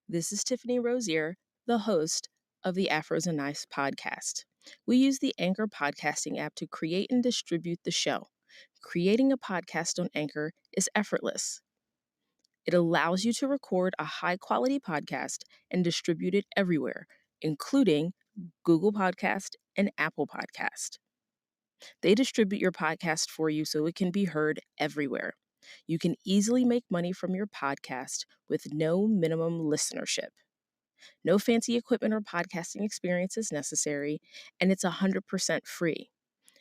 This is Tiffany Rosier, the host of the Afros and Knives podcast. We use the Anchor podcasting app to create and distribute the show. Creating a podcast on Anchor is effortless. It allows you to record a high-quality podcast and distribute it everywhere, including Google Podcast and Apple Podcast. They distribute your podcast for you so it can be heard everywhere. You can easily make money from your podcast with no minimum listenership. No fancy equipment or podcasting experience is necessary, and it's 100% free.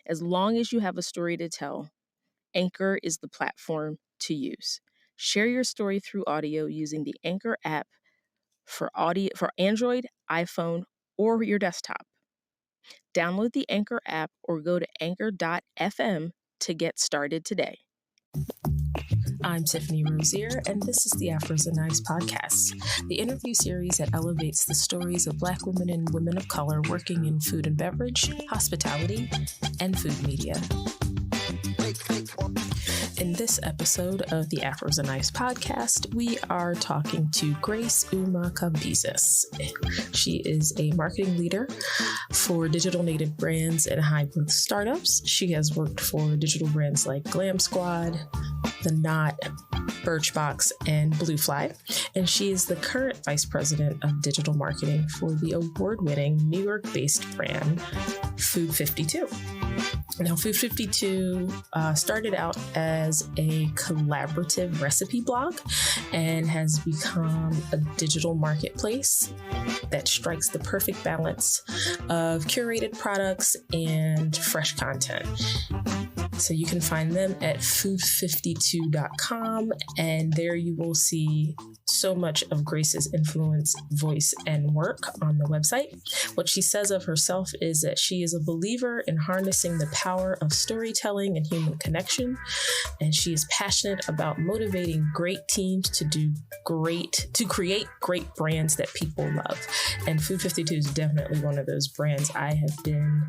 As long as you have a story to tell, Anchor is the platform to use. Share your story through audio using the Anchor app for Android, iPhone, or your desktop. Download the Anchor app or go to anchor.fm to get started today. I'm Tiffany Rosier, and this is the Afros and Knives podcast, the interview series that elevates the stories of Black women and women of color working in food and beverage, hospitality, and food media. In this episode of the Afros and Knives podcast, we are talking to Grace Ouma-Cabezas. She is a marketing leader for digital native brands and high growth startups. She has worked for digital brands like GLAMSQUAD, The Knot, Birchbox, and Bluefly, and she is the current vice president of digital marketing for the award-winning New York-based brand Food 52. Now, Food 52 started out as a collaborative recipe blog and has become a digital marketplace that strikes the perfect balance of curated products and fresh content. So you can find them at food52.com, and there you will see so much of Grace's influence, voice, and work on the website. What she says of herself is that she is a believer in harnessing the power of storytelling and human connection, and she is passionate about motivating great teams to create great brands that people love. And Food 52 is definitely one of those brands. I have been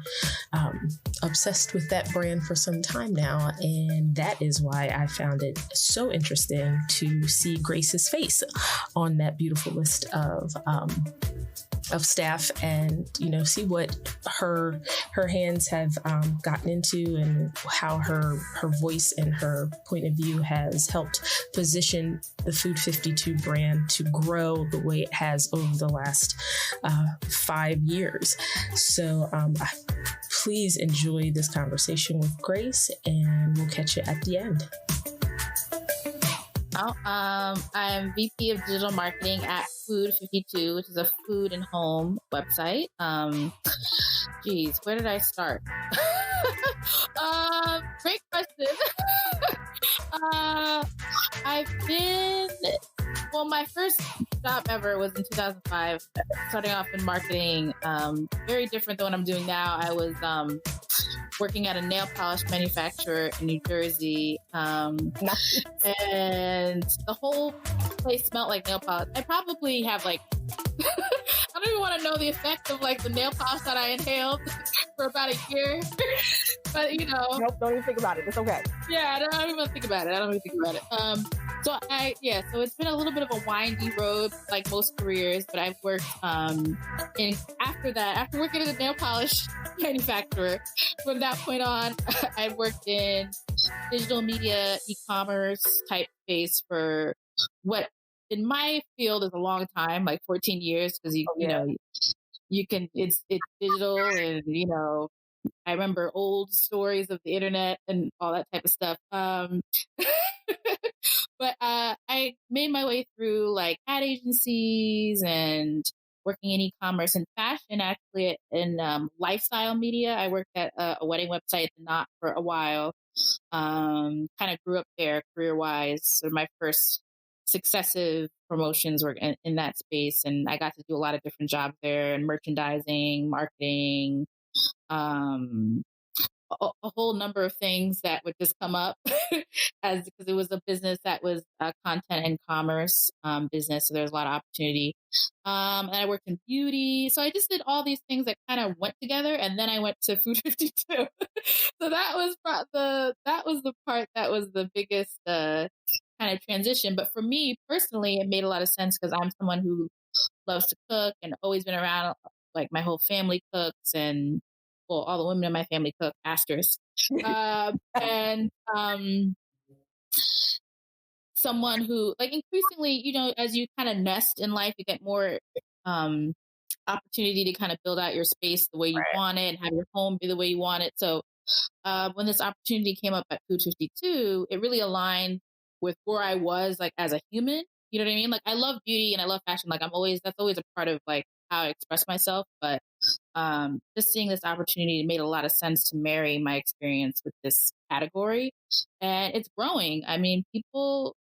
obsessed with that brand for some time now, and that is why I found it so interesting to see Grace's face on that beautiful list of staff, and see what her hands have gotten into, and how her voice and her point of view has helped position the Food 52 brand to grow the way it has over the last 5 years. So please enjoy this conversation with Grace, and we'll catch you at the end. I'm VP of Digital Marketing at Food 52, which is a food and home website. Where did I start? Great question. My first job ever was in 2005, starting off in marketing. Very different than what I'm doing now. I was working at a nail polish manufacturer in New Jersey. And the whole place smelled like nail polish. I probably have I don't even want to know the effect of the nail polish that I inhaled for about a year. But Nope, don't even think about it. It's okay. Yeah, I don't even think about it. So it's been a little bit of a windy road, like most careers, but I've worked after working at a nail polish manufacturer, from that point on, I worked in digital media, e-commerce type space for what in my field is a long time, like 14 years, because it's digital, and I remember old stories of the internet and all that type of stuff. But I made my way through ad agencies and working in e-commerce and fashion, actually, in lifestyle media. I worked at a wedding website, The Knot, for a while. Kind of grew up there career-wise. So my first successive promotions were in that space, and I got to do a lot of different jobs there, and merchandising, marketing, um, a whole number of things that would just come up as because it was a business that was a content and commerce business, so there was a lot of opportunity. And I worked in beauty, so I just did all these things that kind of went together, and then I went to Food 52. So that was the part that was the biggest kind of transition. But for me personally, it made a lot of sense because I'm someone who loves to cook and always been around. Like my whole family cooks, and well, all the women in my family cook. Asterisk. And someone who, like, increasingly, as you kind of nest in life, you get more opportunity to kind of build out your space the way you Right. want it and have your home be the way you want it. So when this opportunity came up at Food 52, it really aligned with where I was, like, as a human. You know what I mean? Like, I love beauty and I love fashion. Like, that's always a part of, like, how I express myself. But just seeing this opportunity made a lot of sense to marry my experience with this category. And it's growing. I mean, people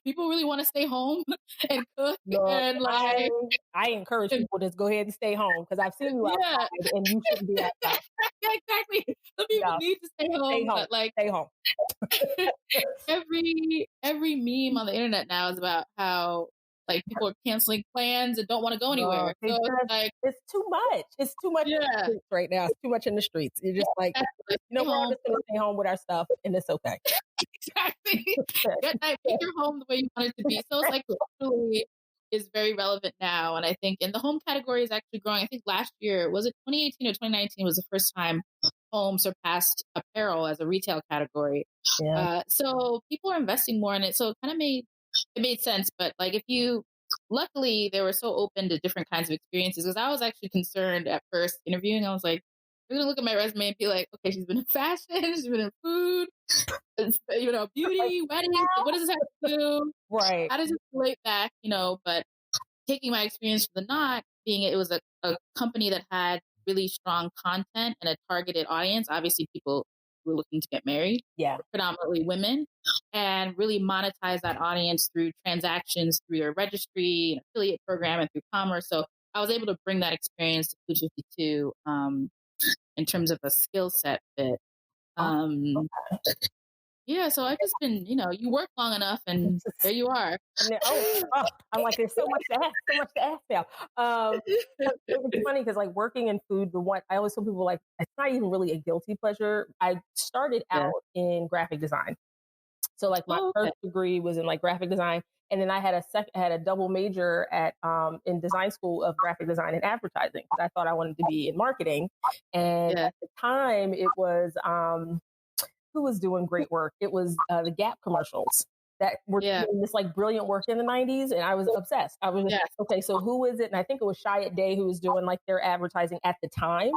really want to stay home and cook Look, and, I like, I encourage and, people to just go ahead and stay home because I've seen you yeah. outside and you shouldn't be outside. Yeah, exactly. Some people Yeah, need to stay stay home, home. but, like, Stay home. every meme on the internet now is about how, like, people are canceling plans and don't want to go anywhere. Look, So it's it's just like, it's too much. It's too much in the yeah, streets right now. It's too much in the streets. You're just like, exactly. you know, Stay we're all home. just gonna stay home with our stuff and it's okay. Exactly. Make your home the way you want it to be. So it's like culturally is very relevant now. And I think in the home category is actually growing. I think last year, was it 2018 or 2019 was the first time home surpassed apparel as a retail category. Yeah. So people are investing more in it. So it made sense. But, like, luckily they were so open to different kinds of experiences, because I was actually concerned at first interviewing. I was like, they're going to look at my resume and be like, okay, she's been in fashion, she's been in food, Like, beauty, weddings. What does this have to do? right. How does it relate back? But taking my experience for the knot, being it was a company that had really strong content and a targeted audience. Obviously, people who were looking to get married, Yeah. predominantly women, and really monetize that audience through transactions, through their registry, and affiliate program, and through commerce. So I was able to bring that experience to Food 52 in terms of a skill set fit. Oh, Um, yeah, so I've just been, you work long enough and there you are. and then, I'm like, there's so much to ask now. It's funny because, like, working in food, the one I always tell people, like, it's not even really a guilty pleasure. I started Yeah. out in graphic design, so, like, my Oh, okay. first degree was in, like, graphic design, and then I had a double major at in design school of graphic design and advertising because I thought I wanted to be in marketing, and Yeah. at the time it was who was doing great work. It was the Gap commercials that were Yeah. doing this, like, brilliant work in the 90s, and I was obsessed. I was just Yeah. like, okay, so who is it? And I think it was Chiat Day who was doing, like, their advertising at the time,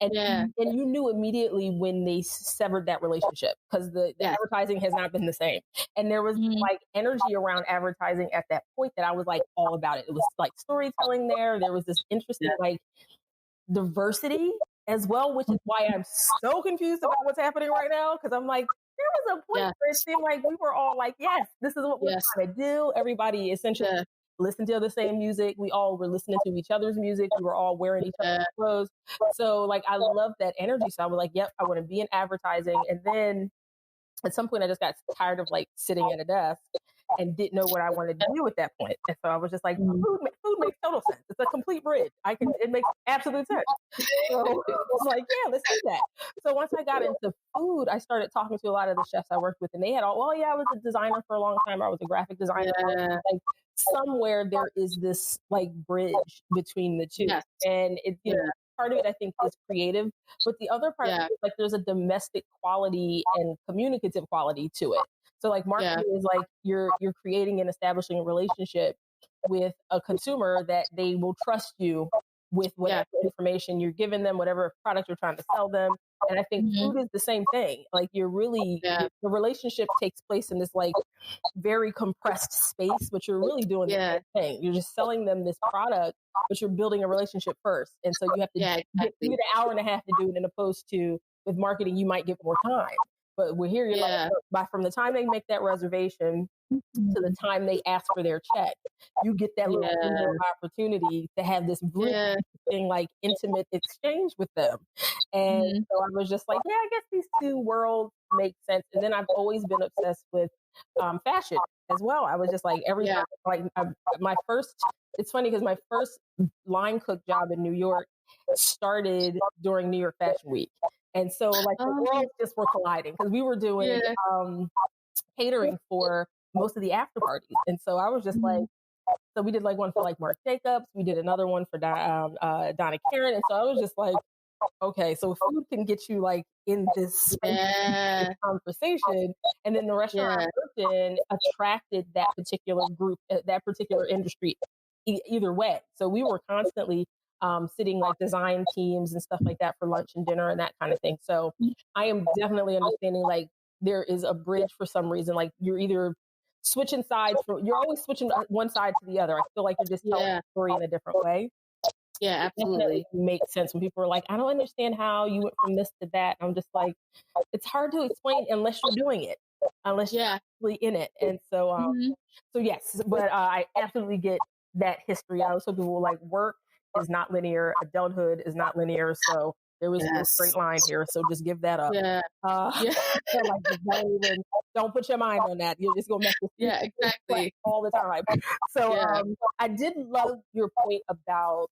and Yeah. and you knew immediately when they severed that relationship because the Yeah. advertising has not been the same, and there was, Mhm. like, energy around advertising at that point that I was, like, all about it. It was, like, storytelling there. There was this interesting, Yeah. like, diversity as well, which is why I'm so confused about what's happening right now. Because I'm like, there was a point Yeah. where it seemed like we were all like, yes, this is what we're Yes. trying to do. Everybody essentially Yeah. listened to the same music. We all were listening to each other's music. We were all wearing each other's Yeah. clothes. So, like, I love that energy. So I was like, yep, I want to be in advertising. And then at some point I just got tired of, like, sitting at a desk and didn't know what I wanted to do at that point. And so I was just like, Mhm. food makes total sense. It's a complete bridge. It makes absolute sense. So I was like, yeah, let's do that. So once I got into food, I started talking to a lot of the chefs I worked with, and they had all, well, yeah, I was a designer for a long time. I was a graphic designer. Yeah. Like, somewhere there is this, like, bridge between the two. Yes. And it, Yeah. part of it I think is creative, but the other part Yeah. is, like, there's a domestic quality and communicative quality to it. So, like, Yeah. marketing is like you're creating and establishing a relationship with a consumer that they will trust you with Yeah. whatever information you're giving them, whatever product you're trying to sell them. And I think Mhm. food is the same thing. Like, Yeah. the relationship takes place in this, like, very compressed space, but you're really doing the Yeah. same thing. You're just selling them this product, but you're building a relationship first. And so you have to Yeah. give Exactly. it an hour and a half to do it, in opposed to with marketing, you might get more time. But we're here, you're like, from the time they make that reservation to the time they ask for their check, you get that little window of opportunity to have this really interesting, like, intimate exchange with them. And so I was just like, yeah, I guess these two worlds make sense. And then I've always been obsessed with fashion as well. I was just like, my first, it's funny because my first line cook job in New York started during New York Fashion Week. And so, like, the worlds just were colliding because we were doing catering for most of the after parties. And so I was just like, so we did like one for like Marc Jacobs. We did another one for Donna Karan. And so I was just like, okay, so food can get you like in this conversation. And then the restaurant I worked in attracted that particular group, that particular industry either way. So we were constantly sitting like design teams and stuff like that for lunch and dinner and that kind of thing. So I am definitely understanding like there is a bridge for some reason. Like you're either switching sides you're always switching one side to the other. I feel like you're just telling the story in a different way. Yeah, absolutely. It makes sense when people are like, I don't understand how you went from this to that. I'm just like, it's hard to explain unless you're doing it, unless you're actually in it. And so, so yes, but I absolutely get that history. I also people like work is not linear, adulthood is not linear. So there is no straight line here. So just give that up. Like, don't put your mind on that. You're just gonna mess with exactly all the time. So I did love your point about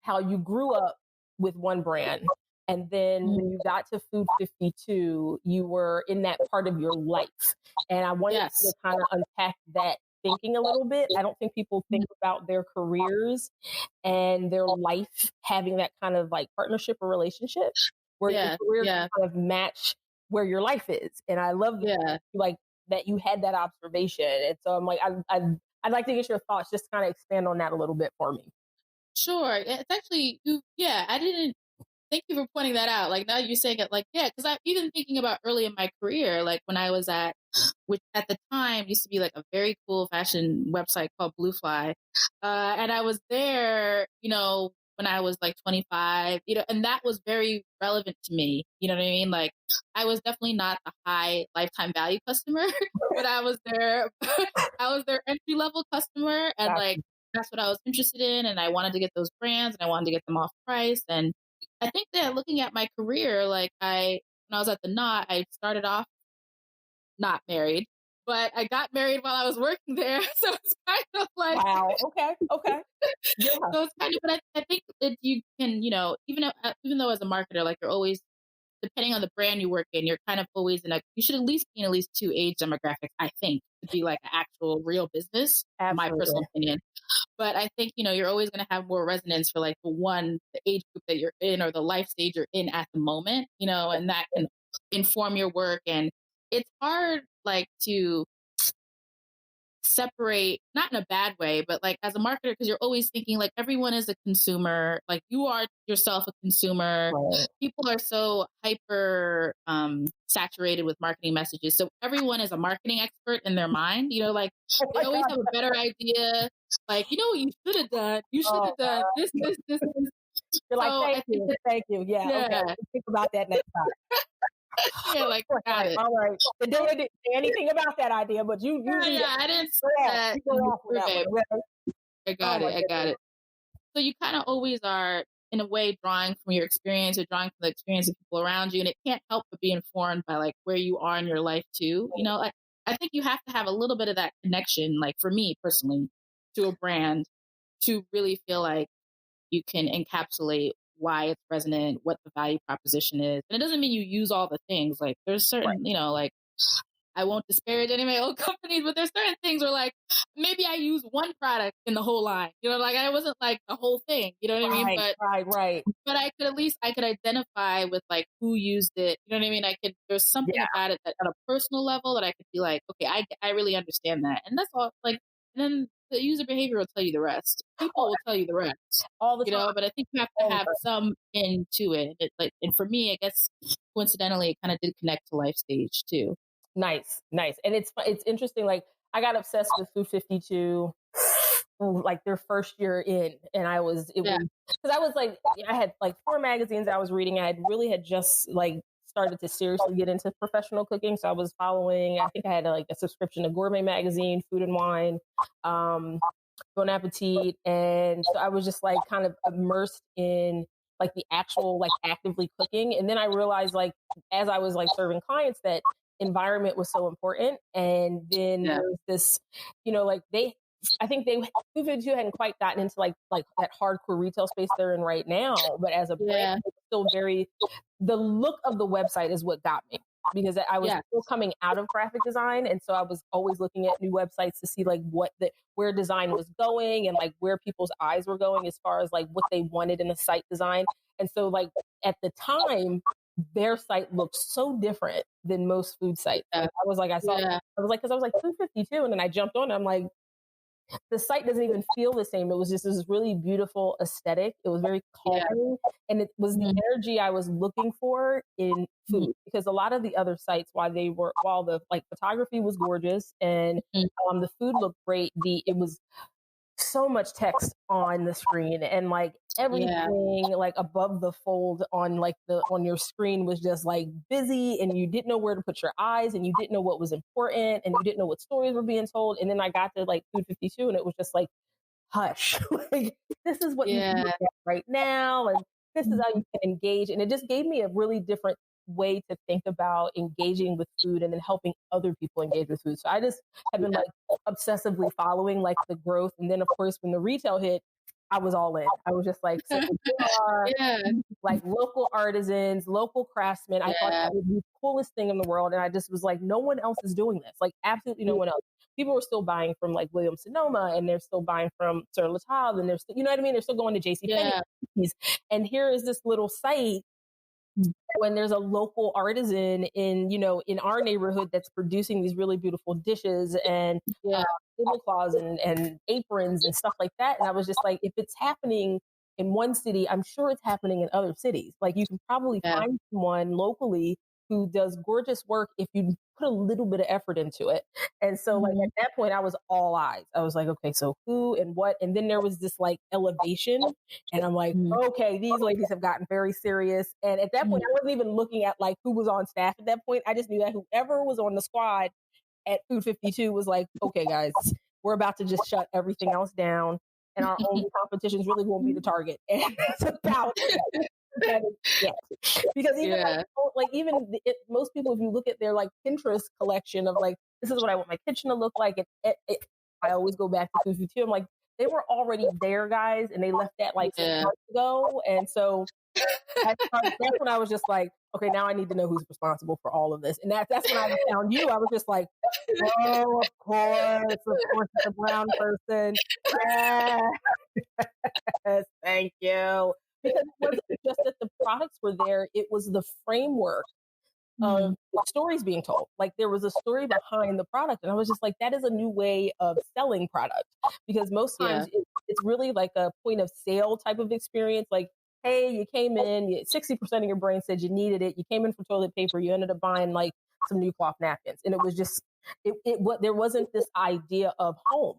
how you grew up with one brand. And then when you got to Food 52, you were in that part of your life. And I wanted to kind of unpack that thinking a little bit. I don't think people think about their careers and their life having that kind of like partnership or relationship where your career kind of match where your life is. And I love like that you had that observation. And so I'm like, I'd like to get your thoughts, just kind of expand on that a little bit for me. Sure. It's actually, I didn't, thank you for pointing that out. Like now you're saying it like, because I'm even thinking about early in my career, like when I was which at the time used to be like a very cool fashion website called Blue Fly. And I was there, when I was like 25, and that was very relevant to me. You know what I mean? Like I was definitely not a high lifetime value customer, but I was their entry level customer. And like, that's what I was interested in. And I wanted to get those brands and I wanted to get them off price. And I think that looking at my career, like when I was at the Knot, I started off not married, but I got married while I was working there. So it's kind of like, wow. Okay. Yeah. So it's kind of, but I think that you can, even though as a marketer, like you're always, depending on the brand you work in, you're kind of always you should at least be in at least two age demographics, I think, to be like an actual real business, my personal opinion. But I think, you're always going to have more resonance for like the age group that you're in or the life stage you're in at the moment, and that can inform your work. And it's hard like to separate, not in a bad way, but like as a marketer, because you're always thinking like everyone is a consumer, like you are yourself a consumer. Right. People are so hyper saturated with marketing messages. So everyone is a marketing expert in their mind, like they always have a better idea. Like, what you should have done? You should have done this. You're like, thank you. Yeah. Okay. Think about that next time. Yeah, like got it. All right. The day didn't say anything about that idea, but you I didn't say that. I got it. So you kind of always are, in a way, drawing from your experience or drawing from the experience of people around you, and it can't help but be informed by like where you are in your life too. I think you have to have a little bit of that connection, like for me personally, to a brand to really feel like you can encapsulate why it's resonant, what the value proposition is. And it doesn't mean you use all the things. Like there's certain, like I won't disparage any of my old companies, but there's certain things where like maybe I use one product in the whole line. Like I wasn't like the whole thing. You know what I mean? But right. But I could identify with like who used it. You know what I mean? There's something about it that on a personal level that I could be like, okay, I really understand that. And that's all like, and then the user behavior will tell you the rest. People will tell you the rest. All the time. But I think you have to have some into it. And for me, I guess coincidentally, it kind of did connect to life stage too. Nice. And it's interesting. Like I got obsessed with Food 52, like their first year in, and I was because I was like I had like 4 magazines I was reading. I had just like started to seriously get into professional cooking. So I was following, I think I had like a subscription to Gourmet Magazine, Food and Wine, Bon Appetit. And so I was just like kind of immersed in like the actual like actively cooking. And then I realized like as I was like serving clients that environment was so important. And then there's this, like I think they Food 52 hadn't quite gotten into like that hardcore retail space they're in right now, but as a brand, it's still very the look of the website is what got me because I was still coming out of graphic design, and so I was always looking at new websites to see like where design was going and like where people's eyes were going as far as like what they wanted in the site design. And so like at the time, their site looked so different than most food sites. Like, I was like, because I was like Food 52, and then I jumped on. And I'm like, the site doesn't even feel the same. It was just this really beautiful aesthetic. It was very calming, and it was the energy I was looking for in food. Because a lot of the other sites, while the like photography was gorgeous and the food looked great, it was so much text on the screen, and like everything like above the fold on like on your screen was just like busy, and you didn't know where to put your eyes, and you didn't know what was important, and you didn't know what stories were being told. And then I got to like Food 52, and it was just like, hush, like this is what you can look at right now, and this is how you can engage. And it just gave me a really different way to think about engaging with food and then helping other people engage with food. So I just have been like obsessively following like the growth. And then of course, when the retail hit, I was all in. I was just like, so like local artisans, local craftsmen. I thought that would be the coolest thing in the world. And I just was like, no one else is doing this. Like absolutely no one else. People were still buying from like Williams Sonoma, and they're still buying from Sur La Table, and they're still, you know what I mean? They're still going to JCPenney. And here is this little site when there's a local artisan in our neighborhood that's producing these really beautiful dishes and tablecloths and aprons and stuff like that. And I was just like, if it's happening in one city, I'm sure it's happening in other cities. Like you can probably find someone locally who does gorgeous work if you put a little bit of effort into it. And so like at that point I was all eyes. I was like, okay, so who and what? And then there was this like elevation, and I'm like, okay, these ladies have gotten very serious. And at that point I wasn't even looking at like who was on staff at that point. I just knew that whoever was on the squad at Food 52 was like, okay guys, we're about to just shut everything else down, and our only competitions really won't be the target. And that's about because even most people, if you look at their like Pinterest collection of like, this is what I want my kitchen to look like, I always go back to Food 52. I'm like, they were already there, guys, and they left that like 6 months ago. And so that's when I was just like, okay, now I need to know who's responsible for all of this. And that's when I found you. I was just like, oh, of course, it's a brown person. Yes, thank you. Because it wasn't just that the products were there, it was the framework of stories being told. Like there was a story behind the product. And I was just like, that is a new way of selling product. Because most times it's really like a point of sale type of experience. Like, hey, you came in, 60% of your brain said you needed it. You came in for toilet paper. You ended up buying like some new cloth napkins. And it was just, there wasn't this idea of home.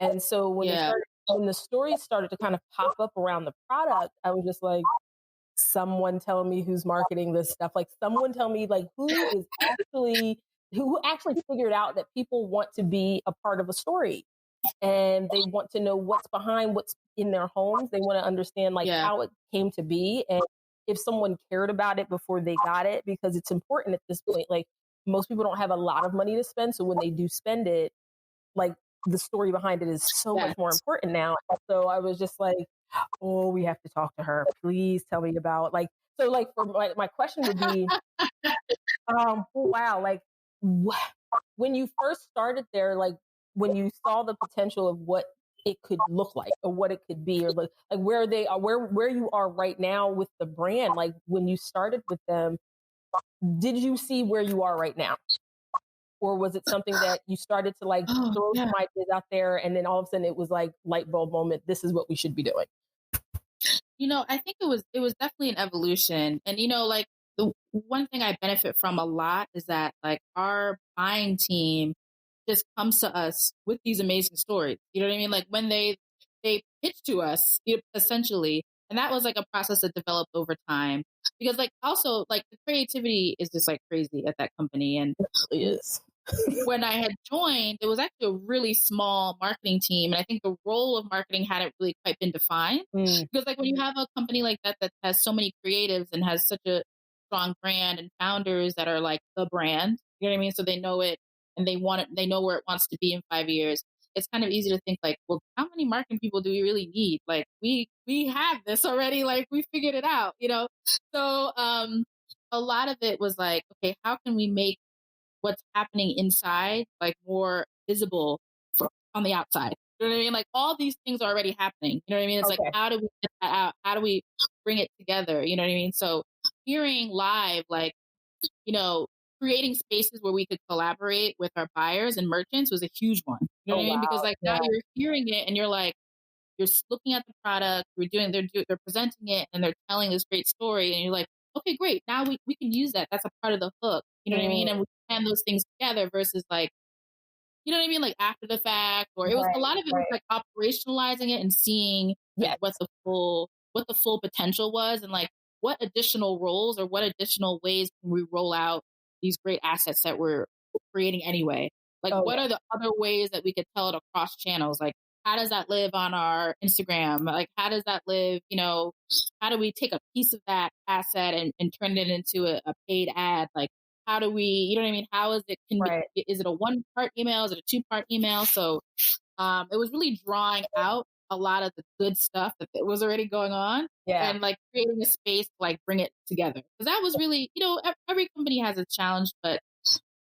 And so when the stories started to kind of pop up around the product, I was just like, someone tell me who's marketing this stuff. Like someone tell me like who actually figured out that people want to be a part of a story, and they want to know what's behind what's in their homes. They want to understand like how it came to be, and if someone cared about it before they got it, because it's important at this point. Like most people don't have a lot of money to spend. So when they do spend it, like the story behind it is so much more important now. So I was just like, oh, we have to talk to her. Please tell me about like, so like for my question would be, wow, like when you first started there, like when you saw the potential of what it could look like or what it could be, or like where they are, where you are right now with the brand, like when you started with them, did you see where you are right now? Or was it something that you started to like throw some ideas out there, and then all of a sudden it was like light bulb moment, this is what we should be doing? I think it was definitely an evolution. And, like the one thing I benefit from a lot is that like our buying team just comes to us with these amazing stories. You know what I mean? Like when they pitch to us, essentially, And that was like a process that developed over time because like also like the creativity is just like crazy at that company. And It really is. when I had joined, it was actually a really small marketing team. And I think the role of marketing hadn't really quite been defined. Because like when you have a company like that that has so many creatives and has such a strong brand and founders that are like the brand, you know what I mean? So they know it and they know where it wants to be in 5 years. It's kind of easy to think like, well, how many marketing people do we really need? Like we have this already, like we figured it out, you know? So a lot of it was like, okay, how can we make what's happening inside like more visible on the outside? You know what I mean? Like all these things are already happening. You know what I mean? It's like, how do we get that out? How do we bring it together? You know what I mean? So hearing live, like, you know, creating spaces where we could collaborate with our buyers and merchants was a huge one. You know what I mean? Because like now you're hearing it and you're like, you're looking at the product, they're presenting it and they're telling this great story. And you're like, okay, great. Now we can use that. That's a part of the hook. You know what I mean? And we plan those things together versus like, you know what I mean? Like after the fact, or it was a lot of it was like operationalizing it and seeing like, what the full potential was and like what additional roles or what additional ways can we roll out these great assets that we're creating anyway. Like what are the other ways that we could tell it across channels? Like how does that live on our Instagram? Like how does that live, you know, how do we take a piece of that asset and turn it into a paid ad? Like how do we, you know what I mean? How is it, is it a 1-part email? Is it a 2-part email? So it was really drawing out a lot of the good stuff that was already going on and like creating a space to like bring it together. Because that was really, you know, every company has a challenge,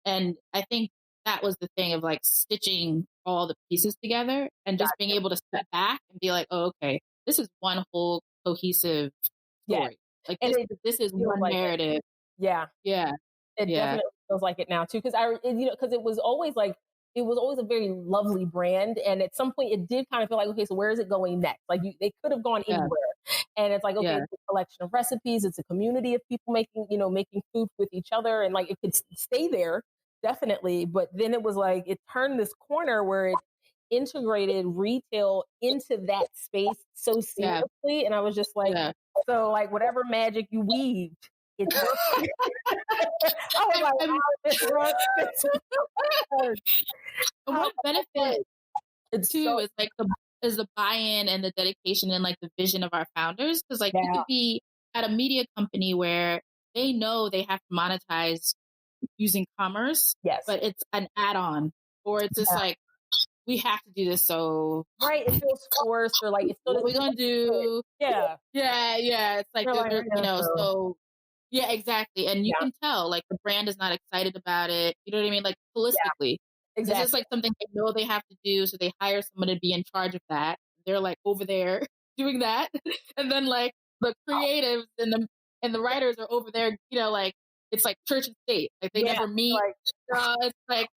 and I think that was the thing of like stitching all the pieces together and just being able to step back and be like, oh, okay, this is one whole cohesive story. Like this is one narrative. Yeah. It definitely feels like it now too. Cause cause it was always a very lovely brand. And at some point it did kind of feel like, okay, so where is it going next? Like they could have gone anywhere. And it's like, okay, it's a collection of recipes. It's a community of people making food with each other. And like, it could stay there definitely. But then it was like, it turned this corner where it integrated retail into that space so seamlessly. And I was just like, so like whatever magic you weaved, it's working. I was like, wow, this works. One benefit too is the buy-in and the dedication and like the vision of our founders. Because like you could be at a media company where they know they have to monetize using commerce, but it's an add-on, or it's just like we have to do this. So it feels forced, or like it's what we're gonna do. It's like, you know, so. Yeah, exactly. And you can tell, like, the brand is not excited about it. You know what I mean? Like, holistically. Exactly. It's just like something they know they have to do. So they hire someone to be in charge of that. They're like over there doing that. And then like the creatives and the writers are over there, you know, like it's like church and state. Like they never meet. It's like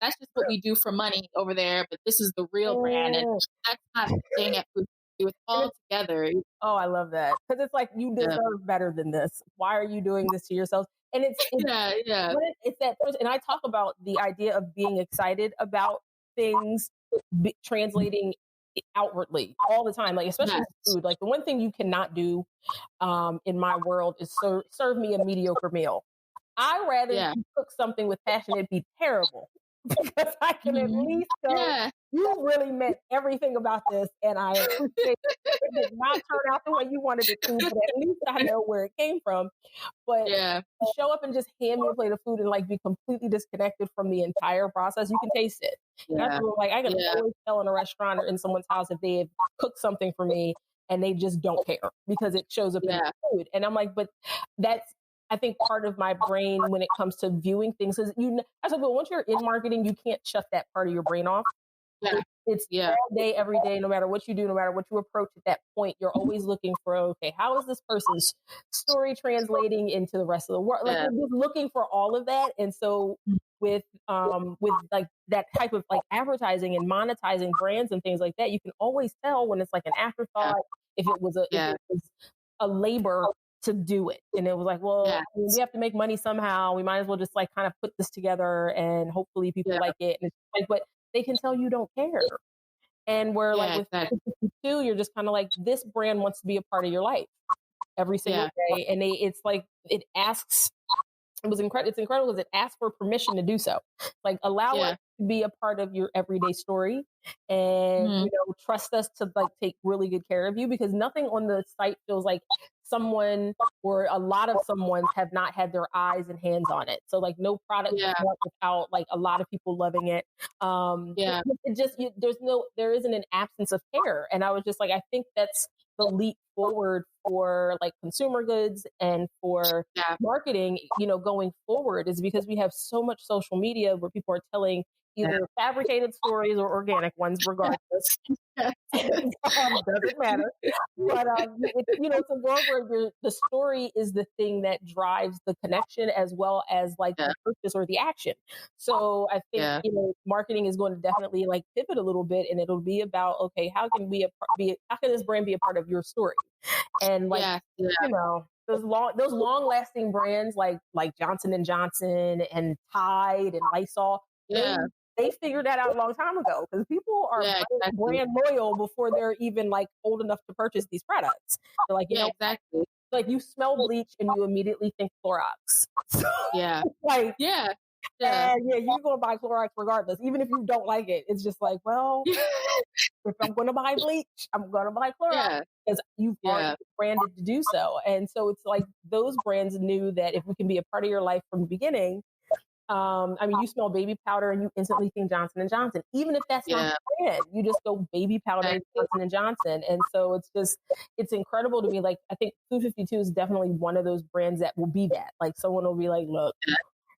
that's just what we do for money over there. But this is the real brand. And that's not staying at food. It was all together. Oh, I love that. Because it's like, you deserve better than this. Why are you doing this to yourself? And it's it's that person. And I talk about the idea of being excited about things translating outwardly all the time, like especially food. Like the one thing you cannot do in my world is serve me a mediocre meal. I rather you cook something with passion, it'd be terrible. Because I can at least go, you really meant everything about this, and I appreciate it did not turn out the way you wanted it to, but at least I know where it came from. But to show up and just hand me a plate of food and like be completely disconnected from the entire process, you can taste it. That's like I can always tell in a restaurant or in someone's house if they have cooked something for me and they just don't care because it shows up in the food. And I'm like, but that's I think part of my brain when it comes to viewing things is I said, well, once you're in marketing, you can't shut that part of your brain off. It's all day, every day, no matter what you do, no matter what you approach at that point, you're always looking for, okay, how is this person's story translating into the rest of the world? Like you're just looking for all of that. And so with like that type of like advertising and monetizing brands and things like that, you can always tell when it's like an afterthought, if it was a labor to do it. And it was like, well, I mean, we have to make money somehow. We might as well just like kind of put this together and hopefully people like it. And it's like, but they can tell you don't care. And where like with exactly. 52, you're just kind of like, this brand wants to be a part of your life every single day. And it's like, it's incredible because it asks for permission to do so. Like allow us to be a part of your everyday story and, you know, trust us to like take really good care of you, because nothing on the site feels like someone or a lot of someone's have not had their eyes and hands on it. So like no product without like a lot of people loving it. It just, there isn't an absence of care. And I was just like, I think that's the leap forward for like consumer goods and for marketing, you know, going forward, is because we have so much social media where people are telling either fabricated stories or organic ones, regardless. Doesn't matter. But you know, it's a world where the story is the thing that drives the connection as well as like the purchase or the action. So I think you know, marketing is going to definitely like pivot a little bit, and it'll be about, okay, how can this brand be a part of your story? And like you know, those long lasting brands like Johnson and Johnson and Tide and Lysol, they figured that out a long time ago, because people are brand loyal before they're even like old enough to purchase these products. They're like, you know, like you smell bleach and you immediately think Clorox. Like, and you're going to buy Clorox regardless, even if you don't like it. It's just like, well, if I'm going to buy bleach, I'm going to buy Clorox because you've already branded to do so. And so it's like those brands knew that if we can be a part of your life from the beginning, I mean, you smell baby powder and you instantly think Johnson and Johnson, even if that's not the brand. You just go baby powder Johnson and Johnson. And so it's incredible to me. Like, I think Food 52 is definitely one of those brands that will be that. Like, someone will be like, look,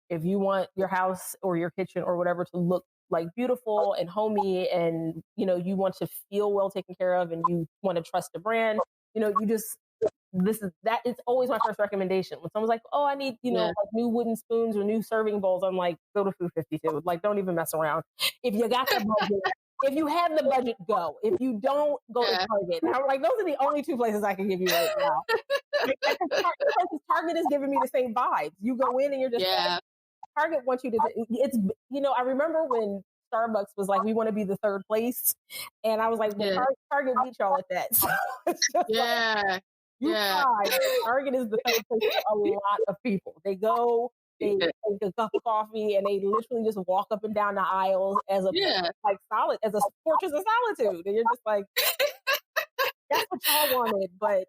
if you want your house or your kitchen or whatever to look like beautiful and homey, and you know, you want to feel well taken care of, and you want to trust the brand, you know, it's always my first recommendation. When someone's like, oh, I need, you know, like new wooden spoons or new serving bowls, I'm like, go to Food 52. Like, don't even mess around. If you got the budget, if you have the budget, go. If you don't, go to Target. And I'm like, those are the only two places I can give you right now. Target is giving me the same vibes. You go in and you're just like, Target wants you to, it's, you know, I remember when Starbucks was like, we want to be the third place. And I was like, well, Target beat y'all at that. So it's just like, Target is the third place for a lot of people. They go, they take a cup of coffee, and they literally just walk up and down the aisles as a as a fortress of solitude. And you're just like, that's what y'all wanted, but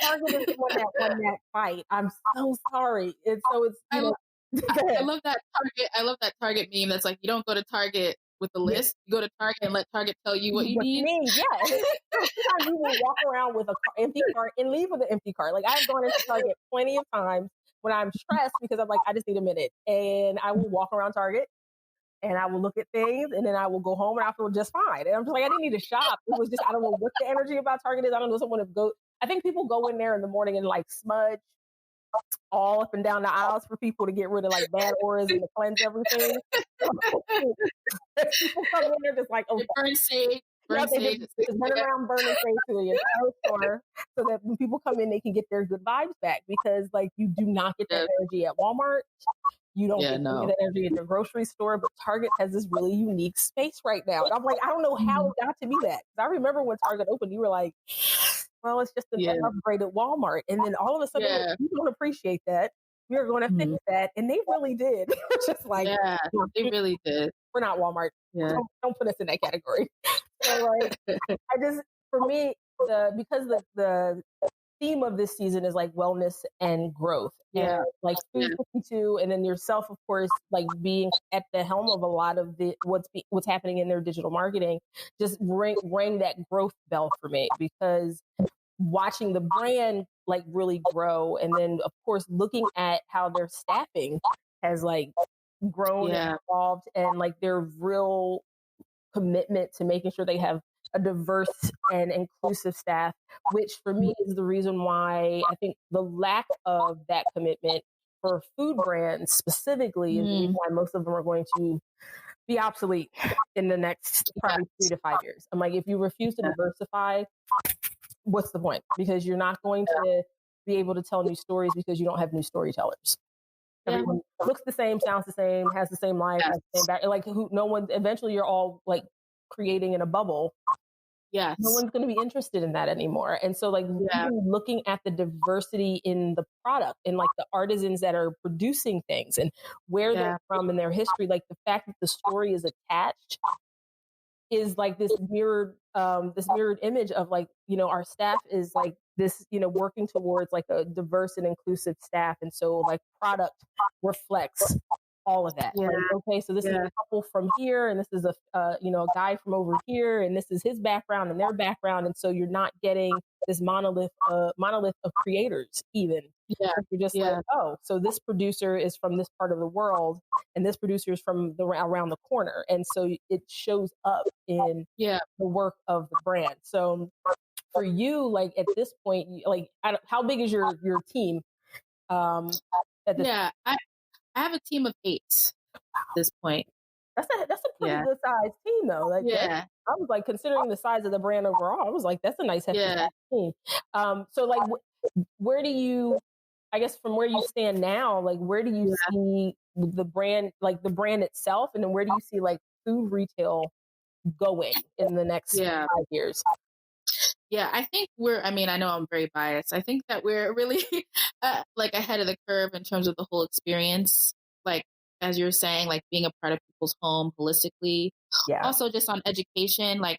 Target is the one that won that fight. I'm so sorry. And so it's, you know, I love that Target. I love that Target meme. That's like, you don't go to Target with the list. You go to Target and let Target tell you what you need. Sometimes you will walk around with an empty cart and leave with an empty cart. Like, I've gone into Target plenty of times when I'm stressed because I'm like, I just need a minute, and I will walk around Target and I will look at things, and then I will go home and I feel just fine. And I'm just like, I didn't need to shop. It was just, I don't know what the energy about Target is. I don't know, someone to go. I think people go in there in the morning and like smudge all up and down the aisles for people to get rid of like bad auras and to cleanse everything. People come in there just like, burn sage. They just run around burning sage to the entire store, so that when people come in, they can get their good vibes back. Because like, you do not get that energy at Walmart. You don't get that energy at your grocery store, but Target has this really unique space right now. And I'm like, I don't know how it got to be that. I remember when Target opened, you were like, well, it's just an upgraded Walmart. And then all of a sudden, you don't appreciate that. We're going to fix that. And they really did. Just like, they really did. We're not Walmart. Don't put us in that category. So like, for me, because the theme of this season is like wellness and growth. And like Food 52, and then yourself, of course, like being at the helm of a lot of what's happening in their digital marketing, just rang that growth bell for me, because watching the brand like really grow, and then of course looking at how their staffing has like grown and evolved, and like their real commitment to making sure they have a diverse and inclusive staff, which for me is the reason why I think the lack of that commitment for food brands specifically is the reason why most of them are going to be obsolete in the next probably 3 to 5 years. I'm like, if you refuse to diversify, what's the point? Because you're not going to be able to tell new stories because you don't have new storytellers. Everyone looks the same, sounds the same, has the same life, has the same back. Like, no one. Eventually, you're all like creating in a bubble, Yes. no one's going to be interested in that anymore. And so like even looking at the diversity in the product and like the artisans that are producing things and where they're from and their history, like the fact that the story is attached is like this mirrored image of like, you know, our staff is like this, you know, working towards like a diverse and inclusive staff. And so like product reflects all of that. Yeah. Like, okay, so this is a couple from here, and this is a you know, a guy from over here, and this is his background and their background, and so you're not getting this monolith of creators even. Yeah. You're just like, oh, so this producer is from this part of the world, and this producer is from around the corner, and so it shows up in the work of the brand. So for you, like at this point, like how big is your team? At this point? I have a team of 8 at this point. That's a pretty good sized team though. Like, I was like, considering the size of the brand overall, I was like, that's a nice hefty team. So like, where do you, I guess from where you stand now, like where do you see the brand, like the brand itself, and then where do you see like food retail going in the next 5 years? Yeah, I think I know I'm very biased. I think that we're really like ahead of the curve in terms of the whole experience. Like, as you're saying, like being a part of people's home holistically. Yeah. Also just on education, like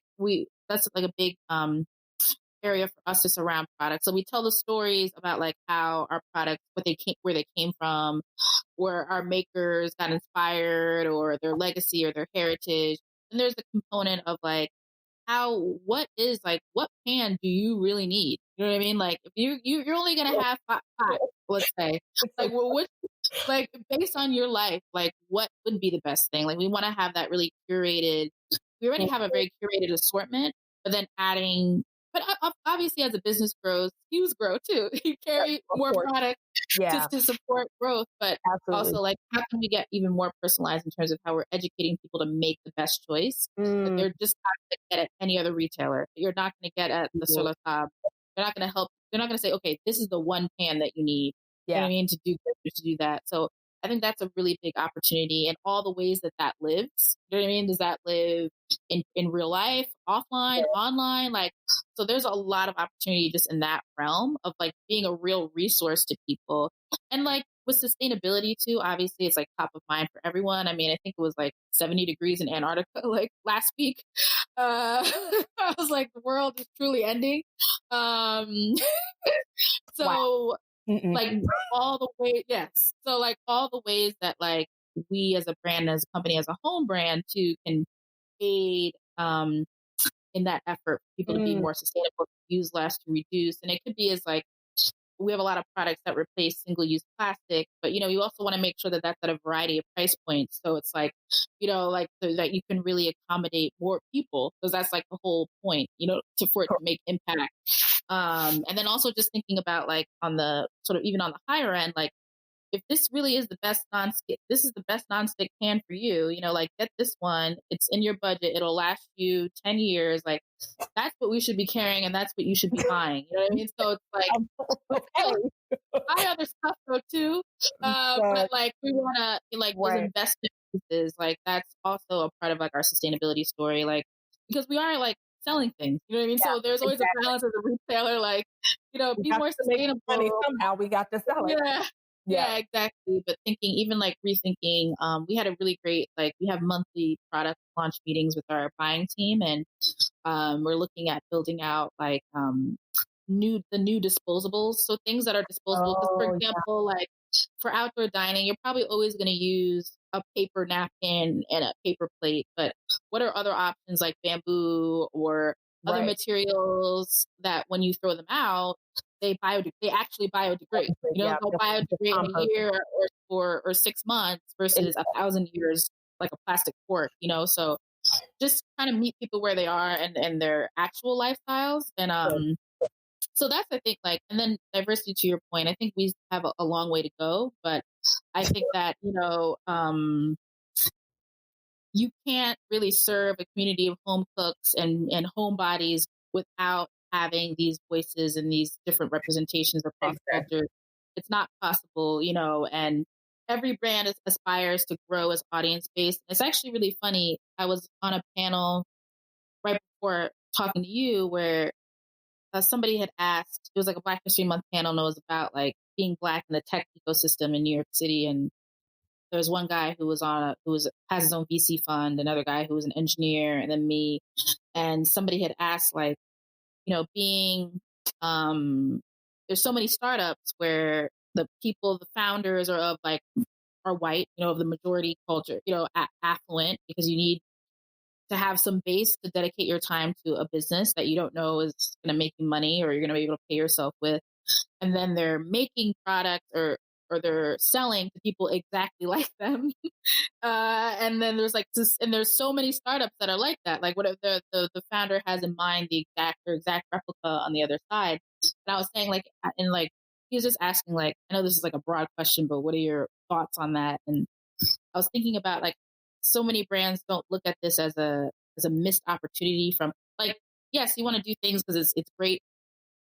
that's like a big area for us just around products. So we tell the stories about like how our products, where they came from, where our makers got inspired, or their legacy or their heritage. And there's the component of like, what pan do you really need? You know what I mean? Like if you're only gonna have 5, let's say, like what, like based on your life, like what would be the best thing? Like we want to have that really curated. We already have a very curated assortment, but then adding. But obviously, as a business grows, SKUs grow too. You carry more product just to support growth, but also like how can we get even more personalized in terms of how we're educating people to make the best choice that they're just not going to get at any other retailer. You're not going to get at the Sur La Table. They're not going to help. They're not going to say, okay, this is the one pan that you need. You know what I mean, to do this, to do that. So I think that's a really big opportunity, and all the ways that lives. You know what I mean? Does that live in real life, offline, online? Like, so there's a lot of opportunity just in that realm of like being a real resource to people. And like with sustainability too, obviously it's like top of mind for everyone. I mean, I think it was like 70 degrees in Antarctica like last week. I was like, the world is truly ending. So like all the ways, so like all the ways that like we as a brand, as a company, as a home brand too can aid in that effort for people to be more sustainable, to use less, to reduce. And it could be as like, we have a lot of products that replace single-use plastic, but you know, you also want to make sure that that's at a variety of price points. So it's like, you know, like so that you can really accommodate more people, because that's like the whole point, you know, for it to make impact. And then also just thinking about like on the sort of even on the higher end, like if this really is the best this is the best nonstick pan for you, you know, like get this one, it's in your budget, it'll last you 10 years. Like that's what we should be carrying, and that's what you should be buying. You know what I mean? So it's like, buy other stuff though too. But like we want to like those investment pieces, like that's also a part of like our sustainability story, like because we are like selling things, you know what I mean? So there's always a balance as a retailer, like, you know, be more sustainable. Money somehow we got to sell it. Yeah, exactly. But thinking, even like rethinking, we had a really great, like we have monthly product launch meetings with our buying team, and we're looking at building out like new disposables. So things that are disposable. Because for example, like for outdoor dining, you're probably always going to use a paper napkin and a paper plate. But what are other options like bamboo or other materials that when you throw them out, they actually biodegrade. You know, they'll biodegrade in a year or 6 months versus 1,000 years like a plastic fork. You know, so just kind of meet people where they are and their actual lifestyles. And so that's, I think, like, and then diversity, to your point, I think we have a long way to go, but I think that, you know, you can't really serve a community of home cooks and homebodies without having these voices and these different representations across cultures. It's not possible, you know, and every brand aspires to grow as audience based. It's actually really funny. I was on a panel before talking to you where somebody had asked, it was like a Black History Month panel, and it was about like being Black in the tech ecosystem in New York City. And there was one guy who has his own VC fund, another guy who was an engineer, and then me. And somebody had asked, like, being there's so many startups where the founders are white, of the majority culture, affluent, because you need to have some base to dedicate your time to a business that you don't know is going to make you money or you're going to be able to pay yourself with. And then they're making products or they're selling to people exactly like them. And then there's and there's so many startups that are like that. Like what if the founder has in mind the exact replica on the other side. And I was saying he was just asking, like, I know this is like a broad question, but what are your thoughts on that? And I was thinking about, like, so many brands don't look at this as a missed opportunity from, like, yes, you want to do things because it's great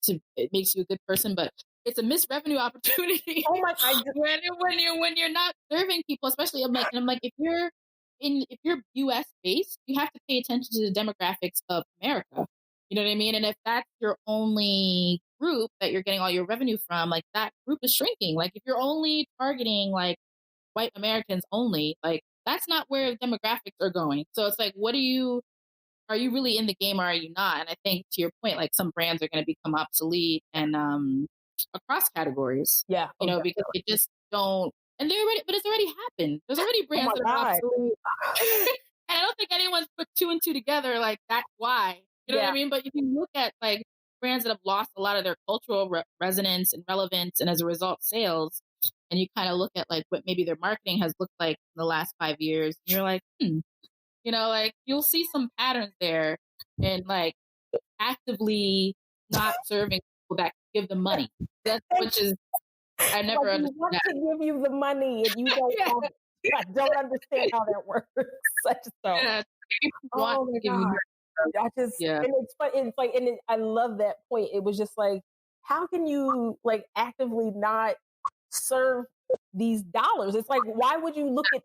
it makes you a good person, but it's a missed revenue opportunity. Oh my God. when you're not serving people, especially I'm like if you're US based, you have to pay attention to the demographics of America. You know what I mean? And if that's your only group that you're getting all your revenue from, like, that group is shrinking. Like, if you're only targeting like white Americans only, like, that's not where demographics are going. So it's like, are you really in the game or are you not? And I think, to your point, like, some brands are going to become obsolete and across categories. Yeah. Because they just don't, and but it's already happened. There's already brands that are obsolete. And I don't think anyone's put two and two together, like, that's why. You know what I mean? But if you look at, like, brands that have lost a lot of their cultural resonance and relevance, and as a result, sales, and you kind of look at, like, what maybe their marketing has looked like in the last 5 years, and you're like, like, you'll see some patterns there, and, like, actively not serving people that give them money. Which is, I never understood want that. to give you the money and you don't have it. I don't understand how that works. I just don't. Yeah, Oh my God. I just, and it's fun. It's like, and I love that point. It was just like, how can you, like, actively not serve these dollars? It's like, why would you look at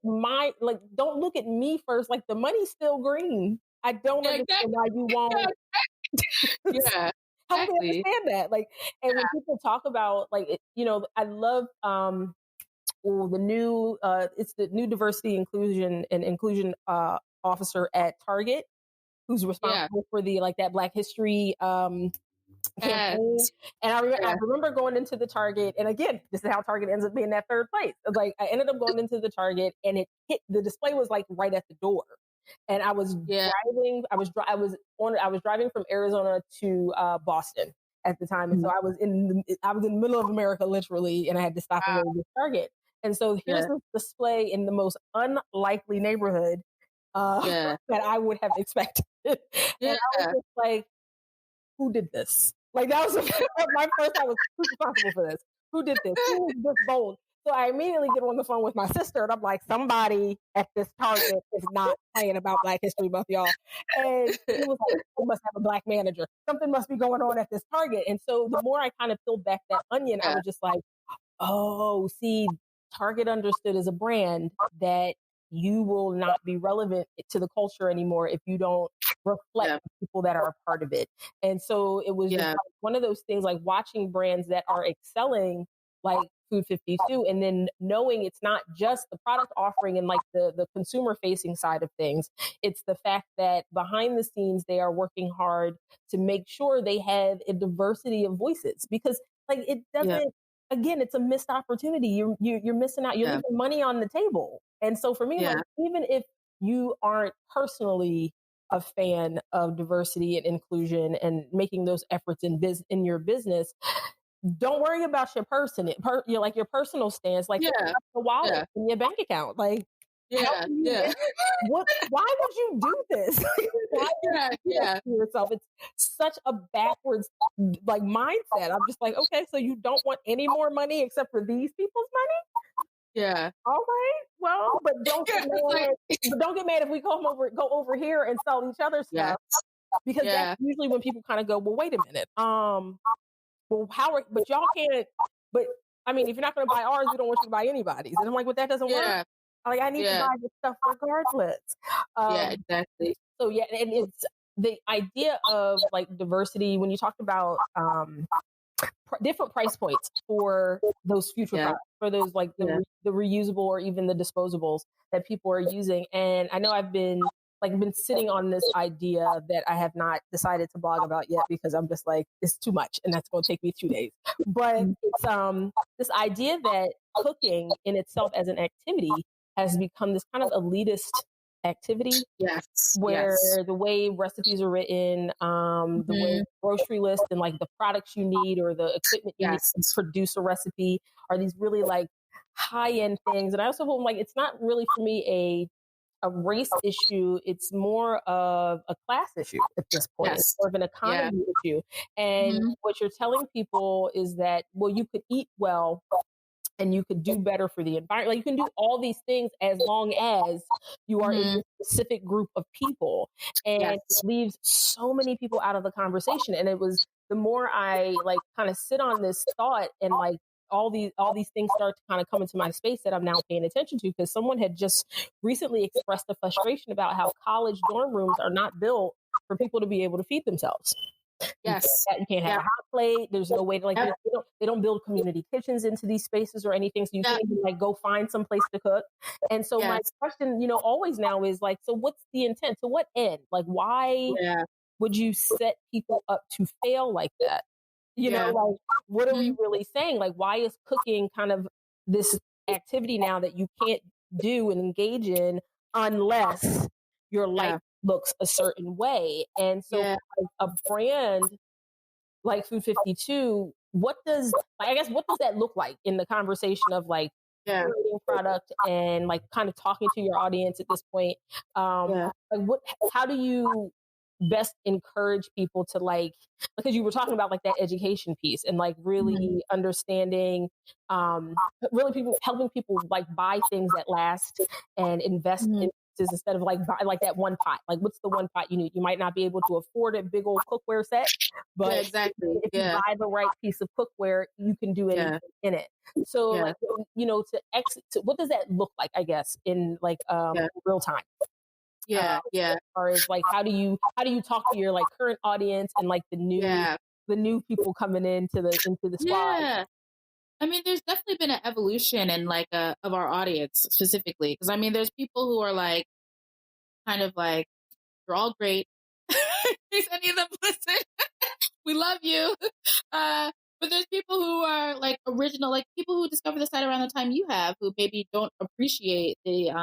don't look at me first. Like, the money's still green. I don't understand why you won't. Yeah. How do they understand that? Like, and when people talk about, like, I love the new it's the new diversity, inclusion officer at Target, who's responsible for that Black History campaign. And I remember going into the Target, and again, this is how Target ends up being that third place. Like, I ended up going into the Target, and the display was, like, right at the door. And I was driving. I was driving from Arizona to Boston at the time, and so I was in the middle of America, literally, and I had to stop and go to the Target. And so here's this display in the most unlikely neighborhood that I would have expected. And I was just like, who did this? Like, that was my first thought was, who's responsible for this? Who did this? Who was this bold? So I immediately get on the phone with my sister, and I'm like, somebody at this Target is not playing about Black History Month, y'all. And it was like, we must have a Black manager. Something must be going on at this Target. And so the more I kind of peeled back that onion, I was just like, oh, see, Target understood as a brand that you will not be relevant to the culture anymore if you don't reflect the people that are a part of it. And so it was just like one of those things, like, watching brands that are excelling, like Food 52, and then knowing it's not just the product offering and, like, the consumer facing side of things. It's the fact that behind the scenes, they are working hard to make sure they have a diversity of voices, because, like, it doesn't, again, it's a missed opportunity. You're missing out. You're leaving money on the table. And so for me, like, even if you aren't personally a fan of diversity and inclusion and making those efforts in your business, don't worry about your your personal stance. Like, the wallet in your bank account. Like, why would you do this? Why would you do that to yourself? It's such a backwards, like, mindset. I'm just like, okay, so you don't want any more money except for these people's money? Yeah. All right. Well, but don't get mad. But don't get mad if we go over here and sell each other stuff, because that's usually when people kind of go, well, wait a minute. Well, but y'all can't. But I mean, if you're not going to buy ours, we don't want you to buy anybody's. And I'm like, well, that doesn't work. Like, I need to buy this stuff regardless. Exactly. So and the idea of like diversity, when you talked about different price points for those future products, for those like the reusable or even the disposables that people are using. And I know I've been sitting on this idea that I have not decided to blog about yet because I'm just like, it's too much and that's going to take me 2 days. But it's this idea that cooking in itself as an activity has become this kind of elitist activity. Where the way recipes are written, the way grocery list and like the products you need or the equipment you need to produce a recipe are these really like high end things. And I also feel like it's not really for me a race issue. It's more of a class issue at this point. It's more of an economy issue. And what you're telling people is that, well, you could eat well and you could do better for the environment. Like you can do all these things as long as you are in a specific group of people. And it leaves so many people out of the conversation. And it was the more I like kind of sit on this thought and like all these things start to kind of come into my space that I'm now paying attention to, because someone had just recently expressed a frustration about how college dorm rooms are not built for people to be able to feed themselves. You can't have a hot plate. There's no way to like, they don't build community kitchens into these spaces or anything. So you can't even like go find some place to cook. And so my question, always now is like, so what's the intent? To what end? Like, why would you set people up to fail like that? Like, what are we really saying? Like, why is cooking kind of this activity now that you can't do and engage in unless your life looks a certain way? And so like a brand like Food 52, what does that look like in the conversation of like creating product and like kind of talking to your audience at this point? Like how do you best encourage people to like, because you were talking about like that education piece and like really understanding, really helping people like buy things that last and invest in pieces instead of like buy like that one pot. Like what's the one pot you need? You might not be able to afford a big old cookware set, but if you buy the right piece of cookware, you can do anything in it. So like, to exit, what does that look like, I guess, in like real time? As far as like how do you talk to your like current audience and like the new people coming into the squad? I mean, there's definitely been an evolution in like of our audience specifically, because I mean, there's people who are like kind of like, you're all great. If any of them listen, we love you. But there's people who are like original, like people who discover the site around the time you have, who maybe don't appreciate the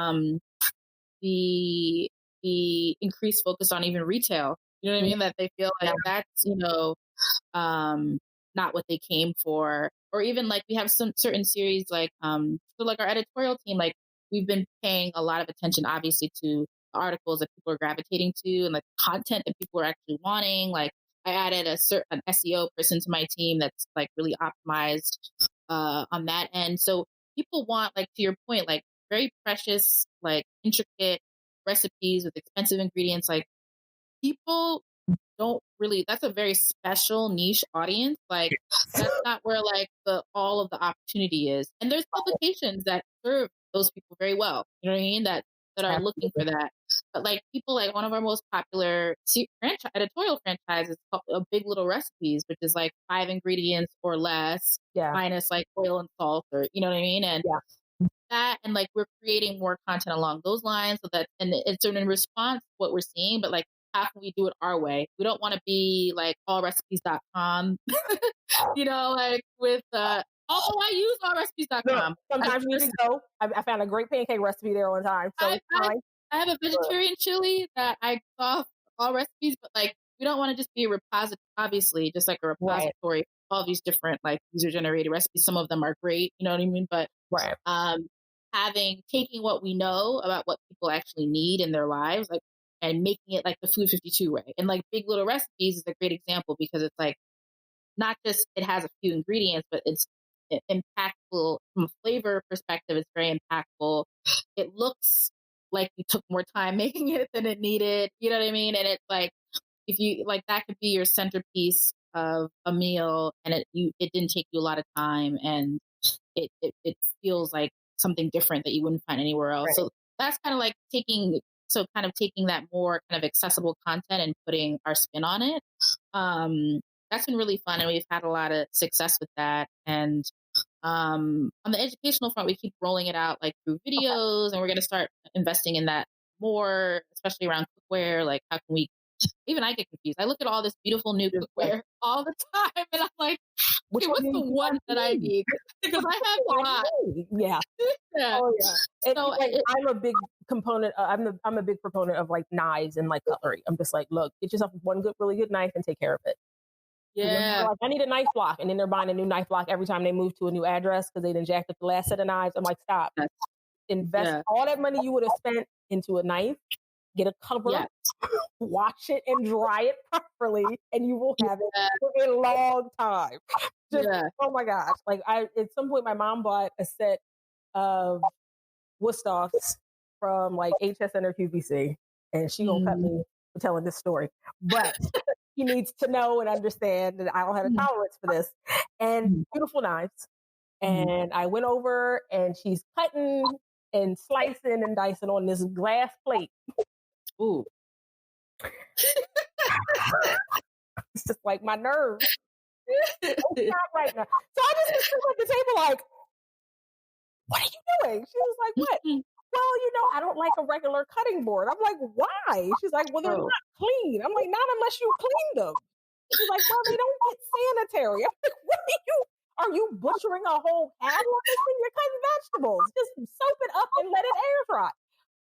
increased focus on even retail. You know what I mean? That they feel like that's, not what they came for. Or even like we have some certain series like, so like our editorial team, like we've been paying a lot of attention, obviously, to the articles that people are gravitating to and like content that people are actually wanting. Like I added an SEO person to my team that's like really optimized on that end. So people want, like, to your point, like very precious, like intricate recipes with expensive ingredients. Like people don't really, that's a very special niche audience. Like that's not where like all of the opportunity is. And there's publications that serve those people very well. You know what I mean? That are looking for that. But like people, like one of our most popular editorial franchises is called Big Little Recipes, which is like 5 ingredients or less, minus like oil and salt, or you know what I mean? And that, and like we're creating more content along those lines, so that, and it's in response to what we're seeing, but like how can we do it our way? We don't want to be like allrecipes.com, like with although I use allrecipes.com. Sometimes you need to go. I found a great pancake recipe there one time. So I have a vegetarian chili that I saw all recipes, but like we don't want to just be a repository, obviously, just like a repository of all these different like user generated recipes. Some of them are great, you know what I mean? But taking what we know about what people actually need in their lives, like, and making it like the Food 52 way. And like Big Little Recipes is a great example because it's like not just it has a few ingredients, but it's impactful from a flavor perspective. It's very impactful. It looks like you took more time making it than it needed. You know what I mean? And it's like, if you like, that could be your centerpiece of a meal, and it didn't take you a lot of time, and it feels like something different that you wouldn't find anywhere else. So that's kind of like taking so kind of taking that more kind of accessible content and putting our spin on it. That's been really fun, and we've had a lot of success with that. And on the educational front, we keep rolling it out like through videos, and we're going to start investing in that more, especially around cookware. Like, how can we? Even I get confused. I look at all this beautiful new cookware all the time, and I'm like, okay, what's the one that I need? Because I have a lot. Yeah. Yeah. Oh yeah. So I'm a big component. I'm a big proponent of like knives and like cutlery. I'm just like, look, get yourself one really good knife and take care of it. Yeah. Like, I need a knife block, and then they're buying a new knife block every time they move to a new address because they done jacked up the last set of knives. I'm like, stop. Invest all that money you would have spent into a knife. Get a cover, wash it, and dry it properly, and you will have it for a long time. Oh my gosh! Like, at some point, my mom bought a set of Woodstoffs from like HSN or QVC, and she gonna cut me for telling this story, but she needs to know and understand that I don't have a tolerance for this. And beautiful knives. And I went over, and she's cutting and slicing and dicing on this glass plate. Ooh. It's just like my nerves. Not right now. So I just was sitting at the table like, what are you doing? She was like, what? Well, I don't like a regular cutting board. I'm like, why? She's like, well, they're not clean. I'm like, not unless you clean them. She's like, well, they don't get sanitary. I'm like, what are you butchering a whole cattle of this thing? You're cutting vegetables. Just soak it up and let it air dry.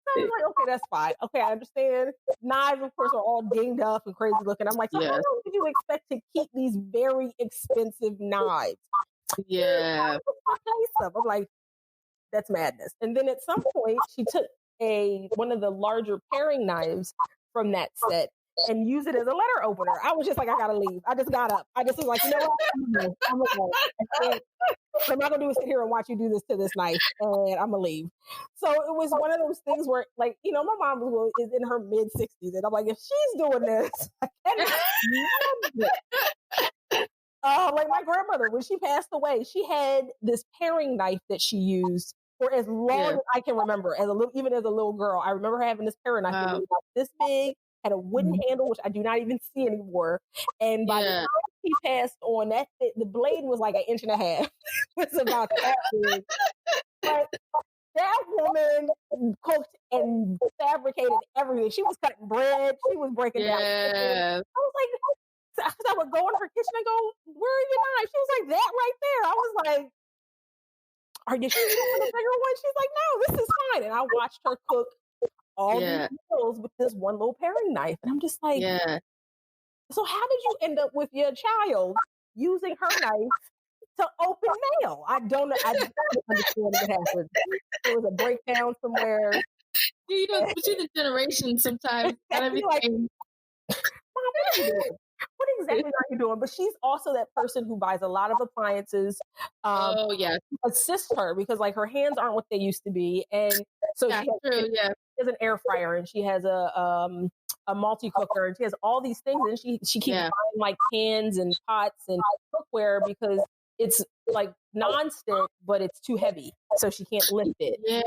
So I was like, okay, that's fine. Okay, I understand. Knives, of course, are all dinged up and crazy looking. I'm like, so how long did you expect to keep these very expensive knives? Yeah. I'm like, that's madness. And then at some point, she took one of the larger paring knives from that set and used it as a letter opener. I was just like, I gotta leave. I just got up. I just was like, you know what? I'm gonna go. I'm not gonna do is sit here and watch you do this to this knife, and I'm gonna leave. So it was one of those things where, like, my mom is in her mid 60s, and I'm like, if she's doing this, I cannot. Like my grandmother, when she passed away, she had this paring knife that she used for as long as I can remember. Even as a little girl, I remember having this paring knife that was about this big, had a wooden handle, which I do not even see anymore. And by the time she passed on, the blade was like 1.5 inches. It's about that big. But that woman cooked and fabricated everything. She was cutting bread. She was breaking down. I was like, I would go in her kitchen and go, where are your knives? She was like, that right there. I was like, are you sure you want a bigger one? She's like, no, this is fine. And I watched her cook all these meals with this one little paring knife. And I'm just like, so how did you end up with your child using her knife to open mail? I don't understand what happened. There was a breakdown somewhere. Between the generations sometimes. Like, Mom, what are you doing? What exactly are you doing? But she's also that person who buys a lot of appliances. Assist her because like her hands aren't what they used to be, and so she has an air fryer, and she has a multi cooker, and she has all these things, and she keeps buying like pans and pots and cookware because it's like nonstick, but it's too heavy, so she can't lift it. So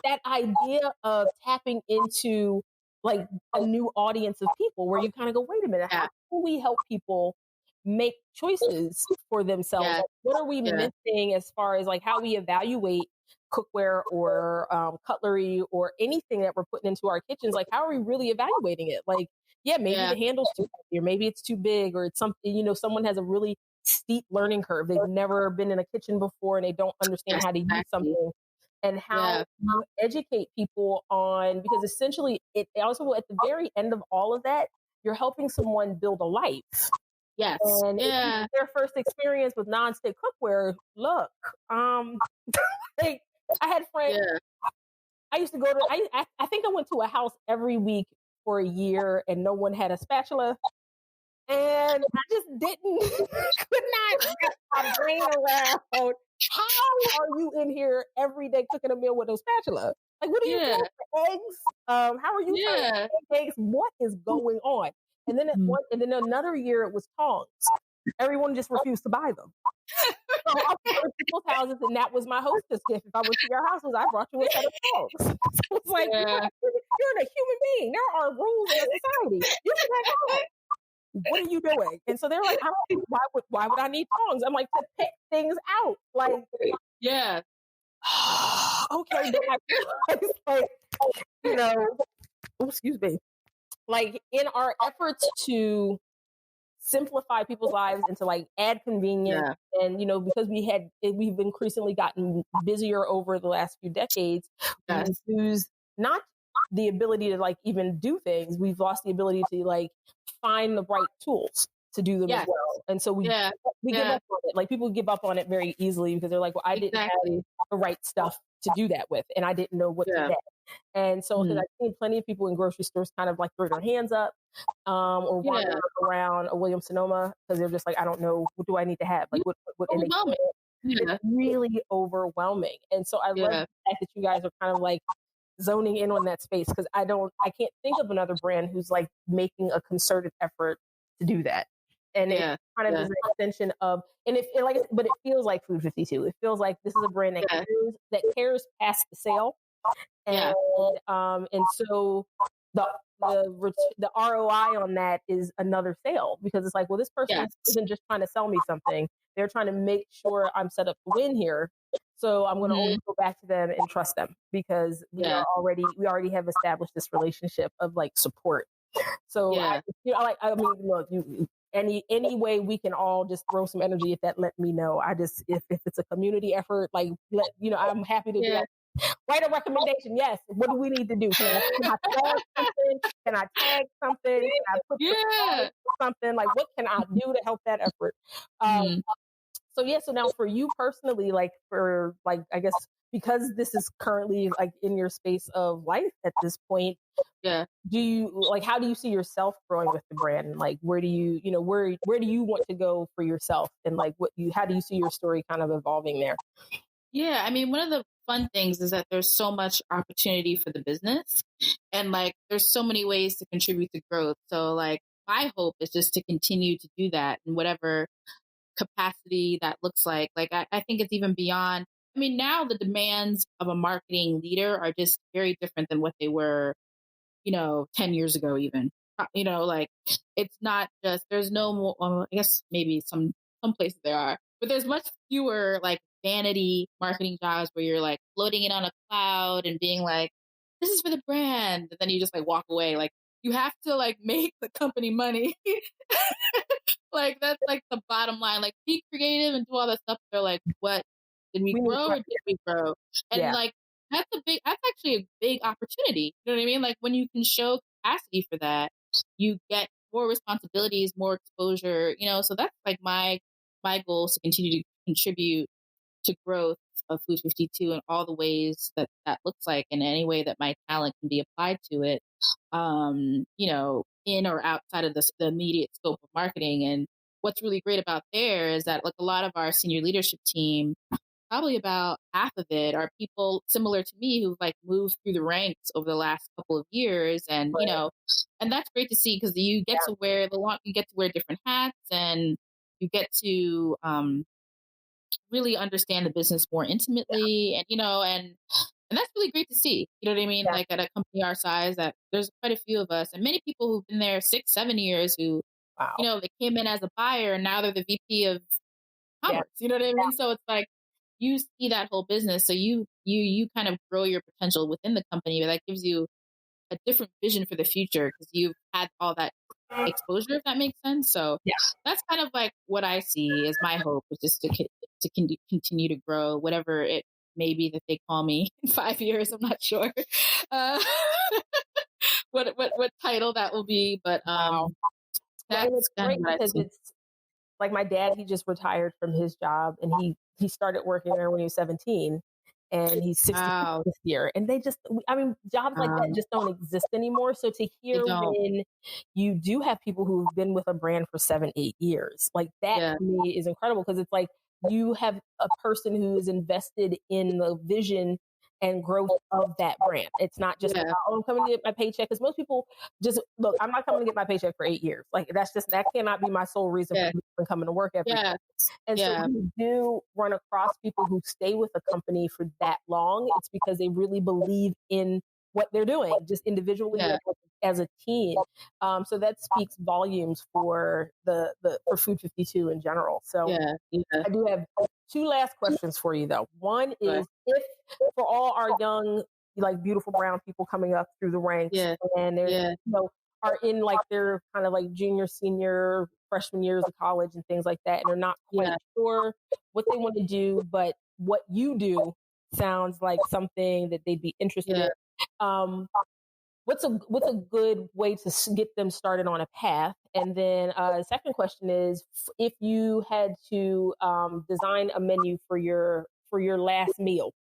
that idea of tapping into like a new audience of people where you kind of go, wait a minute, how can we help people make choices for themselves? Like, what are we missing as far as like how we evaluate cookware or cutlery or anything that we're putting into our kitchens? Like, how are we really evaluating it? Like, maybe the handle's too heavy, or maybe it's too big, or it's something, someone has a really steep learning curve. They've never been in a kitchen before and they don't understand how to use something. And how you educate people on, because essentially it also at the very end of all of that, you're helping someone build a life. Yes. And their first experience with nonstick cookware, look, like, I had friends, I used to go to, I think I went to a house every week for a year and no one had a spatula. And I just could not wrap my brain around, how are you in here every day cooking a meal with no spatula? Like, what are you doing for eggs? How are you trying to make eggs? What is going on? And then and then another year it was tongs. Everyone just refused to buy them. I'll go to people's houses, and that was my hostess gift. If I went to your house, was I brought you a set of dogs. So it's like, you're a human being. There are rules in a society. You should have dogs. What are you doing? And so they're like, why would I need tongs? I'm like, to pick things out. Like, yeah. Okay, but I realized, like, you know, excuse me, like in our efforts to simplify people's lives and to like add convenience, and you know, because we've increasingly gotten busier over the last few decades, we've used not the ability to like even do things, we've lost the ability to like find the right tools to do them as well. And so we give up on it. Like people give up on it very easily because they're like, well, I didn't have the right stuff to do that with, and I didn't know what to get. And so because I've seen plenty of people in grocery stores kind of like throw their hands up or wander around a Williams Sonoma because they're just like, I don't know, what do I need to have? Like what and it's really overwhelming. And so I love the fact that you guys are kind of like zoning in on that space, because I can't think of another brand who's like making a concerted effort to do that. And it kind of is an extension of, and but it feels like Food 52. It feels like this is a brand that cares past the sale. And so the ROI on that is another sale, because it's like, well, this person isn't just trying to sell me something. They're trying to make sure I'm set up to win here. So I'm going to always go back to them and trust them, because we already have established this relationship of like support. So look, any way we can all just throw some energy, if that, let me know. If it's a community effort, like I'm happy to do that. Write a recommendation. Yes. What do we need to do? Can I flag something? Can I tag something? Can I put something? Like, what can I do to help that effort? So now for you personally, like I guess because this is currently like in your space of life at this point, do you how do you see yourself growing with the brand? And like, where do you want to go for yourself? And like, how do you see your story kind of evolving there? Yeah, I mean, one of the fun things is that there's so much opportunity for the business, and like there's so many ways to contribute to growth. So like my hope is just to continue to do that in whatever capacity that looks like. Like I think it's even beyond, I mean, now the demands of a marketing leader are just very different than what they were, 10 years ago even. Like it's not just, there's no more, I guess maybe some places there are, but there's much fewer like vanity marketing jobs where you're like floating it on a cloud and being like, this is for the brand. And then you just like walk away. Like you have to like make the company money. Like that's like the bottom line. Like be creative and do all that stuff. They're like, what did we grow or did we grow? And like that's actually a big opportunity. You know what I mean? Like when you can show capacity for that, you get more responsibilities, more exposure. So that's like my goal is to continue to contribute to growth of Food 52 in all the ways that looks like, in any way that my talent can be applied to it, in or outside of the immediate scope of marketing. And what's really great about there is that like a lot of our senior leadership team, probably about half of it, are people similar to me who've like moved through the ranks over the last couple of years. And, and that's great to see, because you get to wear different hats, and you get to, really understand the business more intimately, and and that's really great to see. You know what I mean? Like at a company our size, that there's quite a few of us, and many people who've been there 6-7 years who, they came in as a buyer and now they're the VP of commerce. You know what I mean? So it's like you see that whole business, so you kind of grow your potential within the company, but that gives you a different vision for the future because you've had all that exposure, if that makes sense. So that's kind of like what I see as my hope, is just to continue to grow, whatever it may be that they call me in 5 years. I'm not sure what title that will be, but it's great because it's like my dad. He just retired from his job, and he started working there when he was 17. And he's 60 this year. And jobs like that just don't exist anymore. So to hear when you do have people who've been with a brand for 7-8 years, like that to me is incredible, because it's like you have a person who is invested in the vision and growth of that brand. It's not just about, oh, I'm coming to get my paycheck. Because most people just look, I'm not coming to get my paycheck for 8 years. Like that cannot be my sole reason for coming to work every day. And so we do run across people who stay with a company for that long. It's because they really believe in what they're doing, just individually as a team. So that speaks volumes for for Food 52 in general. So I do have 2 last questions for you though. One is, if for all our young, like beautiful brown people coming up through the ranks and they're are in like their kind of like junior, senior, freshman years of college and things like that, and they're not quite sure what they want to do, but what you do sounds like something that they'd be interested in. What's a good way to get them started on a path? And then the second question is, if you had to design a menu for your last meal,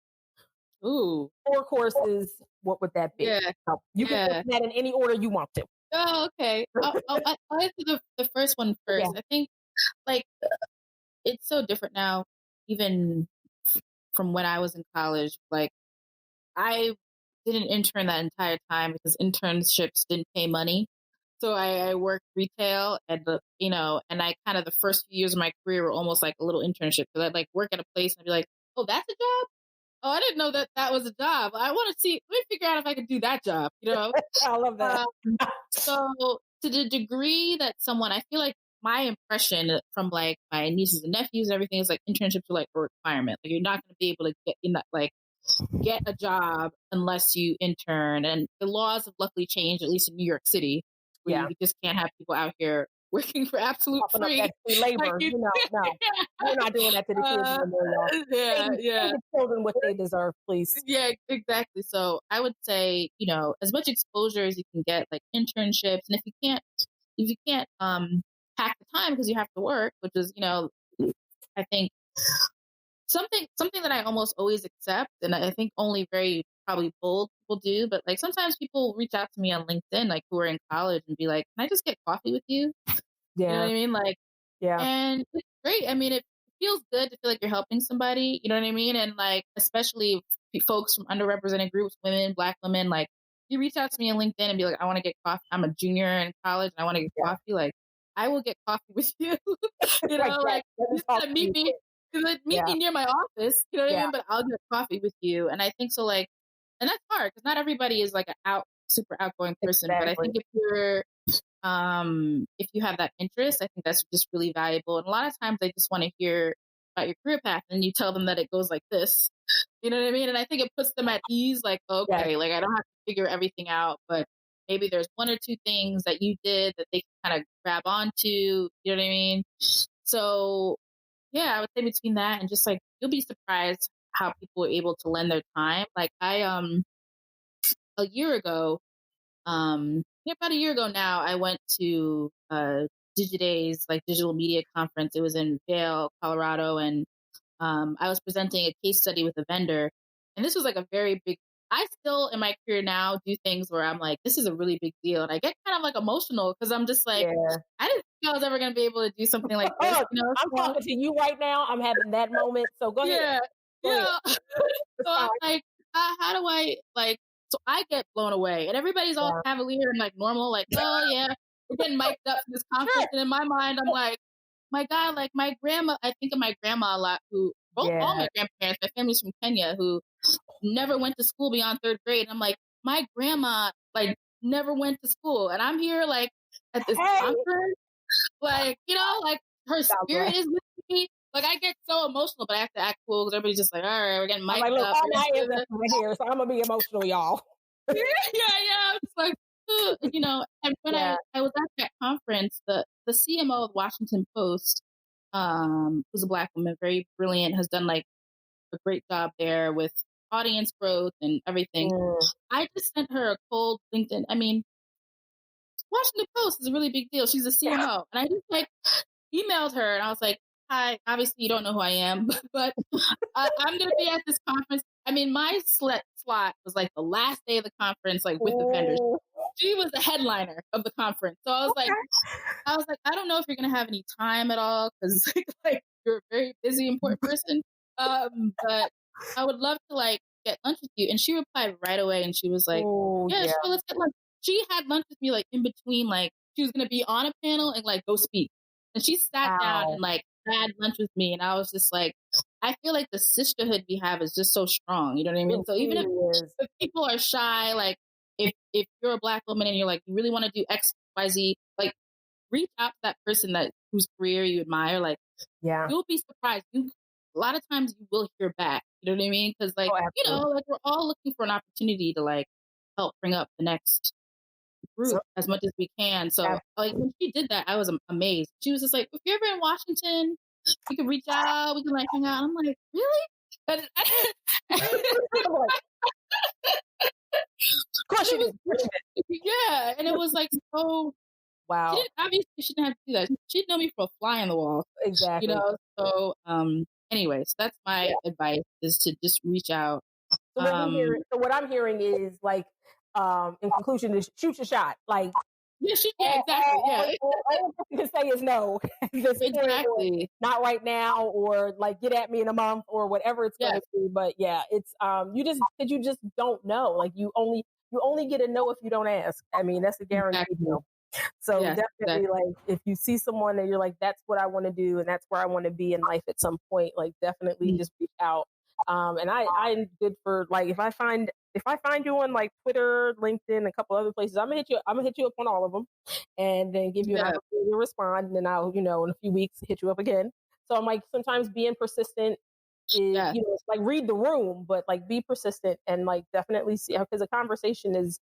4 courses, what would that be? So you can put that in any order you want to. Oh, okay. I'll answer the first one first. I think like it's so different now, even from when I was in college. Like I didn't intern that entire time because internships didn't pay money. So I worked retail and and I kind of the first few years of my career were almost like a little internship, because I'd like work at a place and I'd be like, oh, that's a job? Oh, I didn't know that was a job. I want to let me figure out if I can do that job, I love that. So to the degree that I feel like my impression from like my nieces and nephews and everything is like internships are like a requirement. Like you're not going to be able to get a job unless you intern. And the laws have luckily changed, at least in New York City, where you just can't have people out here working for absolute free. Labor. No. We're not doing that to the kids anymore, y'all. Pay the children what they deserve, please. Yeah, exactly. So I would say, as much exposure as you can get, like internships, and if you can't pack the time because you have to work, which is, I think something that I almost always accept, and I think only very probably bold people do, but like sometimes people reach out to me on LinkedIn, like who are in college, and be like, can I just get coffee with you? You know what I mean? Like, and it's great. I mean, it feels good to feel like you're helping somebody, you know what I mean? And like, especially folks from underrepresented groups, women, Black women, like you reach out to me on LinkedIn and be like, I want to get coffee. I'm a junior in college and I want to get coffee. Like, I will get coffee with you. Like you gotta meet me. Meet me near my office, you know what I mean? But I'll get coffee with you. And I think so, like, and that's hard because not everybody is like super outgoing person. But I think if you have that interest, I think that's just really valuable. And a lot of times they just want to hear about your career path, and you tell them that it goes like this, you know what I mean? And I think it puts them at ease, like, okay, like I don't have to figure everything out, but maybe there's 1 or 2 things that you did that they can kind of grab onto, you know what I mean? So yeah, I would say between that and just like, you'll be surprised how people are able to lend their time. Like I, a year ago, about a year ago now, I went to Digiday's like digital media conference. It was in Vail, Colorado. And I was presenting a case study with a vendor. And this was like a very big, I still in my career now do things where I'm like, this is a really big deal. And I get kind of like emotional because I'm just like, I didn't think I was ever going to be able to do something like this. I'm talking to you right now. I'm having that moment. So go ahead. So I'm like, how do I like, so I get blown away and everybody's all cavalier and like normal, like, oh yeah, we're getting mic'd up for this conference. And in my mind, I'm like, my God, like my grandma, I think of my grandma a lot, who all my grandparents, my family's from Kenya, who never went to school beyond 3rd grade. And I'm like, my grandma like never went to school. And I'm here like at this conference, like, like her spirit is with me. Like I get so emotional, but I have to act cool because everybody's just like, all right, we're getting mic'd up. All my ears are here, so I'm gonna be emotional, y'all. I'm just like, and when I was at that conference, the CMO of the Washington Post, who's a Black woman, very brilliant, has done like a great job there with audience growth and everything. I just sent her a cold LinkedIn. I mean, Washington Post is a really big deal. She's a CMO. And I just like emailed her and I was like, hi, obviously you don't know who I am, but I'm going to be at this conference. I mean, my slot was like the last day of the conference, like with the vendors. She was the headliner of the conference. So I was like, I don't know if you're going to have any time at all because like you're a very busy, important person. But I would love to like get lunch with you. And she replied right away, and she was like, Oh, yeah, yeah. sure, let's get lunch. She had lunch with me like in between, like she was gonna be on a panel and like go speak. And she sat down Wow. and like had lunch with me, and I was just like, I feel like the sisterhood we have is just so strong. You know what I mean? It So even really is. if people are shy, like if you're a Black woman and you're like you really want to do X, Y, Z, like reach out to that person that whose career you admire. Like Yeah. you'll be surprised. A lot of times you will hear back. You know what I mean? Because like Oh, you know, absolutely. like we're all looking for an opportunity to like help bring up the next So, group as much as we can. So like absolutely. when she did that, I was amazed. She was just like, if you're ever in Washington, we can reach out. We can like hang out. I'm like, really? And, I'm like, of course it you was, did. Of course you did. yeah, and it was like so. Wow. Obviously, she didn't have to do that. She'd know me for a fly on the wall, you Exactly. know. So, anyways, that's my advice: is to just reach out. So what I'm hearing is like, in conclusion, is shoot your shot. Like, yeah, exactly, yeah, all you can say is no. At this point, or exactly. not right now, or like get at me in a month, or whatever it's going to be. But yeah, it's you just don't know. Like you only get a no if you don't ask. I mean, that's a guaranteed Exactly. no. So Yes, definitely, exactly. like if you see someone and you're like, that's what I want to do, and that's where I want to be in life at some point, like definitely just reach out. And I'm good for like if I find you on like Twitter, LinkedIn, a couple other places, I'm gonna hit you up on all of them, and then give you an opportunity to respond, and then I'll in a few weeks hit you up again. So I'm like sometimes being persistent is it's like read the room, but like be persistent and like definitely see because a conversation is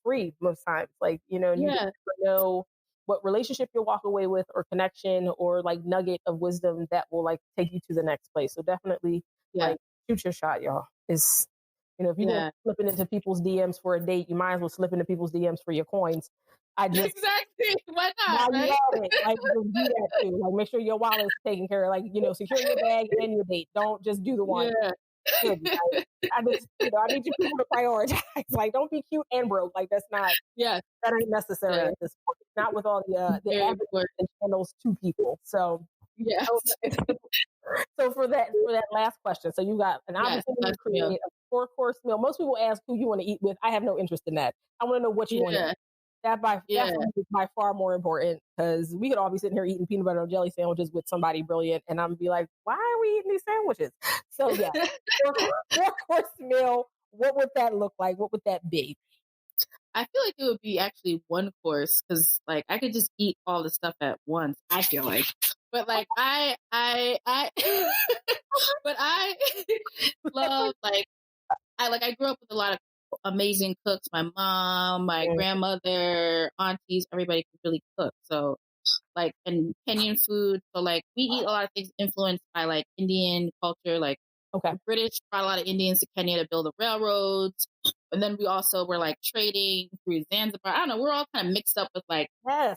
free most times. Like and you just never know what relationship you'll walk away with or connection or like nugget of wisdom that will like take you to the next place. So definitely like shoot your shot, y'all. Is if you're gonna slipping into people's DMs for a date, you might as well slip into people's DMs for your coins. Exactly. Why not? Now Right? you have it. Like just do that too. Like make sure your wallet's taken care of. Like secure your bag and your date. Don't just do the one. Yeah. Good, I just I need you people to prioritize. Like don't be cute and broke. Like that's not. Yeah. That ain't necessary at this point. Not with all the advocates and channels to people. So yeah. So for that last question, so you got an opportunity to create a 4-course meal. Most people ask who you want to eat with. I have no interest in that. I want to know what you want to eat. That's by far more important because we could all be sitting here eating peanut butter and jelly sandwiches with somebody brilliant, and I'm be like, why are we eating these sandwiches? So yeah, 4-course meal. What would that look like? What would that be? I feel like it would be actually 1 course because like I could just eat all the stuff at once. I feel like, but like I but I love I grew up with a lot of amazing cooks. My mom, my grandmother, aunties, everybody could really cook. So like and Kenyan food. So like we eat a lot of things influenced by like Indian culture. Like the British brought a lot of Indians to Kenya to build the railroads. And then we also were like trading through Zanzibar. I don't know. We're all kind of mixed up with like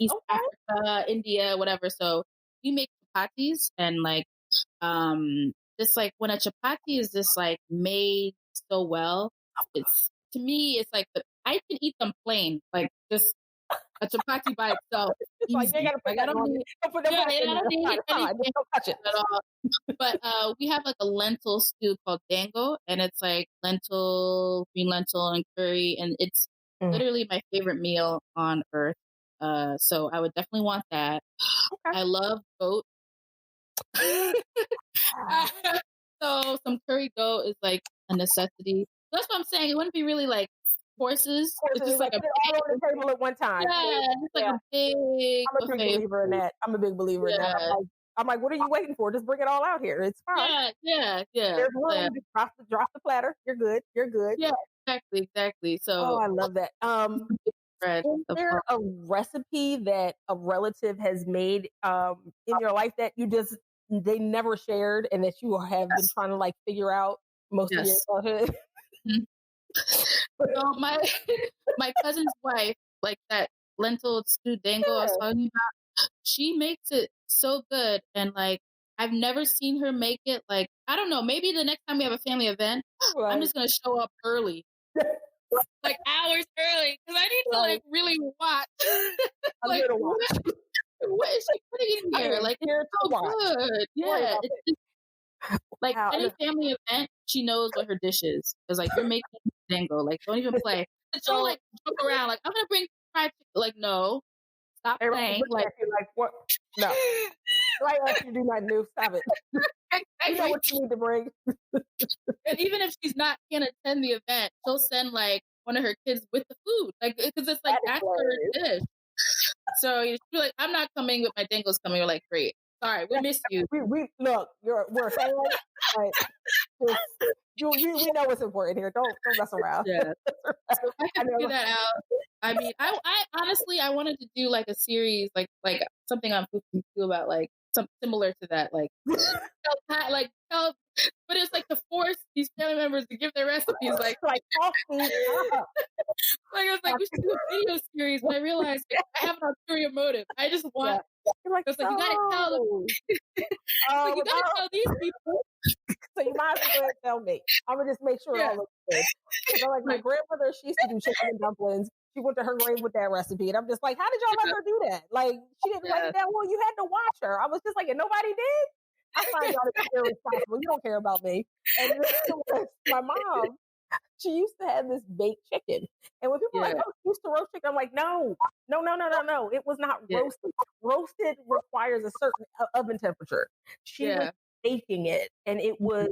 East Africa, India, whatever. So we make chapatis and like just like when a chapati is just like made so well, it's to me it's like I can eat them plain, like just a chapati by itself. Like you gotta put I don't need anything don't touch it at all. But we have like a lentil stew called dango, and it's like green lentil, and curry, and it's literally my favorite meal on earth. So I would definitely want that. I love goat. So some curry goat is like a necessity. That's what I'm saying. It wouldn't be really like courses. It's just like all on the table at one time. Yeah, it's like a big. I'm a big believer in that. In that. I'm like, what are you waiting for? Just bring it all out here. It's fine. Yeah. There's room. Drop the platter. You're good. Yeah, exactly. So I love that. Is there a recipe that a relative has made in your life that they never shared and that you have been trying to like figure out most of your childhood? So my cousin's wife, like that lentil stew dango I was talking about, she makes it so good, and like I've never seen her make it. Like I don't know, maybe the next time we have a family event, I'm just gonna show up early, like hours early, because I need to like really watch. Like what is she putting in here? Like it's so good. Yeah, Like Wow. any family event, she knows what her dish is. It's like, you're making dango. Like, don't even play. And she'll like joke around, like, I'm gonna bring fried chicken. Like, no, stop playing. Like, what? No. Right after you do not new, stop it. You know what you need to bring. And even if she's not can't attend the event, she'll send like one of her kids with the food, like because it's like that's her dish. So she'll be like, "I'm not coming, but my dango's coming." We're like, "Great, sorry, we miss you." We look, we're a family. Like, we know what's important here. Don't mess around. Yeah. So I can figure that out. I mean, I honestly I wanted to do like a series, like something on Food about like something similar to that, like tell, but it's like to force these family members to give their recipes, like coffee. Like I was like, we should do a video series, but I realized like, I have an ulterior motive. I just want. You're like, it's like you gotta tell them. Like, you gotta tell these people. So you might as well tell me. I'm gonna just make sure it all looks good. So like my grandmother, she used to do chicken and dumplings. She went to her grave with that recipe, and I'm just like, how did y'all let her do that? Like she didn't write it down. Well, you had to watch her. I was just like, and nobody did. I find y'all to be irresponsible. You don't care about me. And my mom, she used to have this baked chicken. And when people are like, oh, she used to roast chicken, I'm like, no. It was not roasted. Roasted requires a certain oven temperature. She was baking it, and it was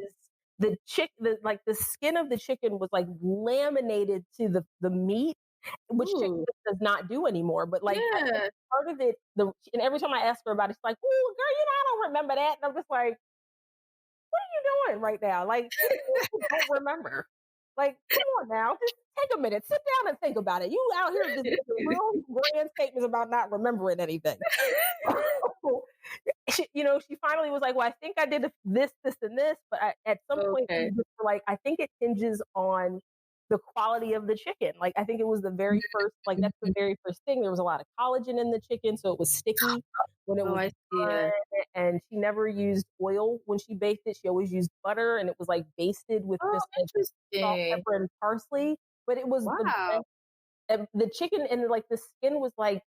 the skin of the chicken was like laminated to the meat, which chicken does not do anymore. But like part of it, and every time I ask her about it, she's like, "Oh, girl, I don't remember that." And I'm just like, "What are you doing right now? Like, you don't remember? Like, come on now, just take a minute, sit down and think about it. You out here just making real grand statements about not remembering anything." She finally was like, "Well, I think I did this, and this," but at some point, like, I think it hinges on the quality of the chicken. Like, I think it was the very first, like, that's the very first thing. There was a lot of collagen in the chicken, so it was sticky when it was done. And she never used oil when she baked it. She always used butter, and it was like basted with just like salt, pepper, and parsley. But it was the chicken, and like the skin was like,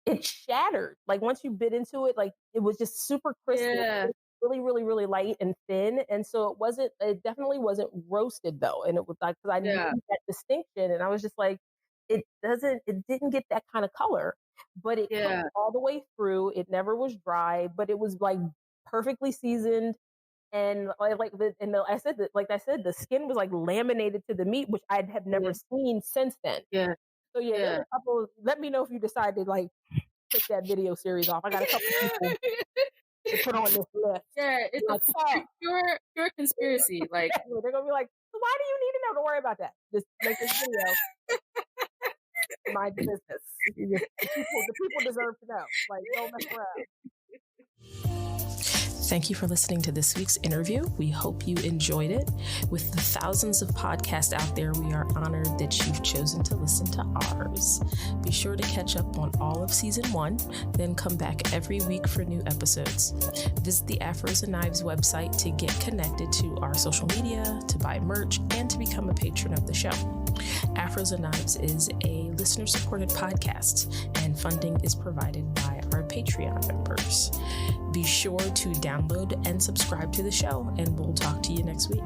it shattered. Like once you bit into it, like it was just super crispy. Yeah. Really, really, really light and thin. And so it definitely wasn't roasted though. And it was like, because I knew that distinction, and I was just like, it didn't get that kind of color, but it cooked all the way through. It never was dry, but it was like perfectly seasoned. And I said, the skin was like laminated to the meat, which I have never seen since then. Yeah. So let me know if you decide to like pick that video series off. I got a couple people to put on this list. Yeah, it's like, pure conspiracy. Like they're gonna be like, so why do you need to know? Don't worry about that. Just make this video. Mind your business. The people deserve to know. Like, don't mess around. Thank you for listening to this week's interview. We hope you enjoyed it. With the thousands of podcasts out there, we are honored that you've chosen to listen to ours. Be sure to catch up on all of season 1, then come back every week for new episodes. Visit the Afros and Knives website to get connected to our social media, to buy merch, and to become a patron of the show. Afros and Knives is a listener-supported podcast, and funding is provided by our Patreon members. Be sure to download and subscribe to the show, and we'll talk to you next week.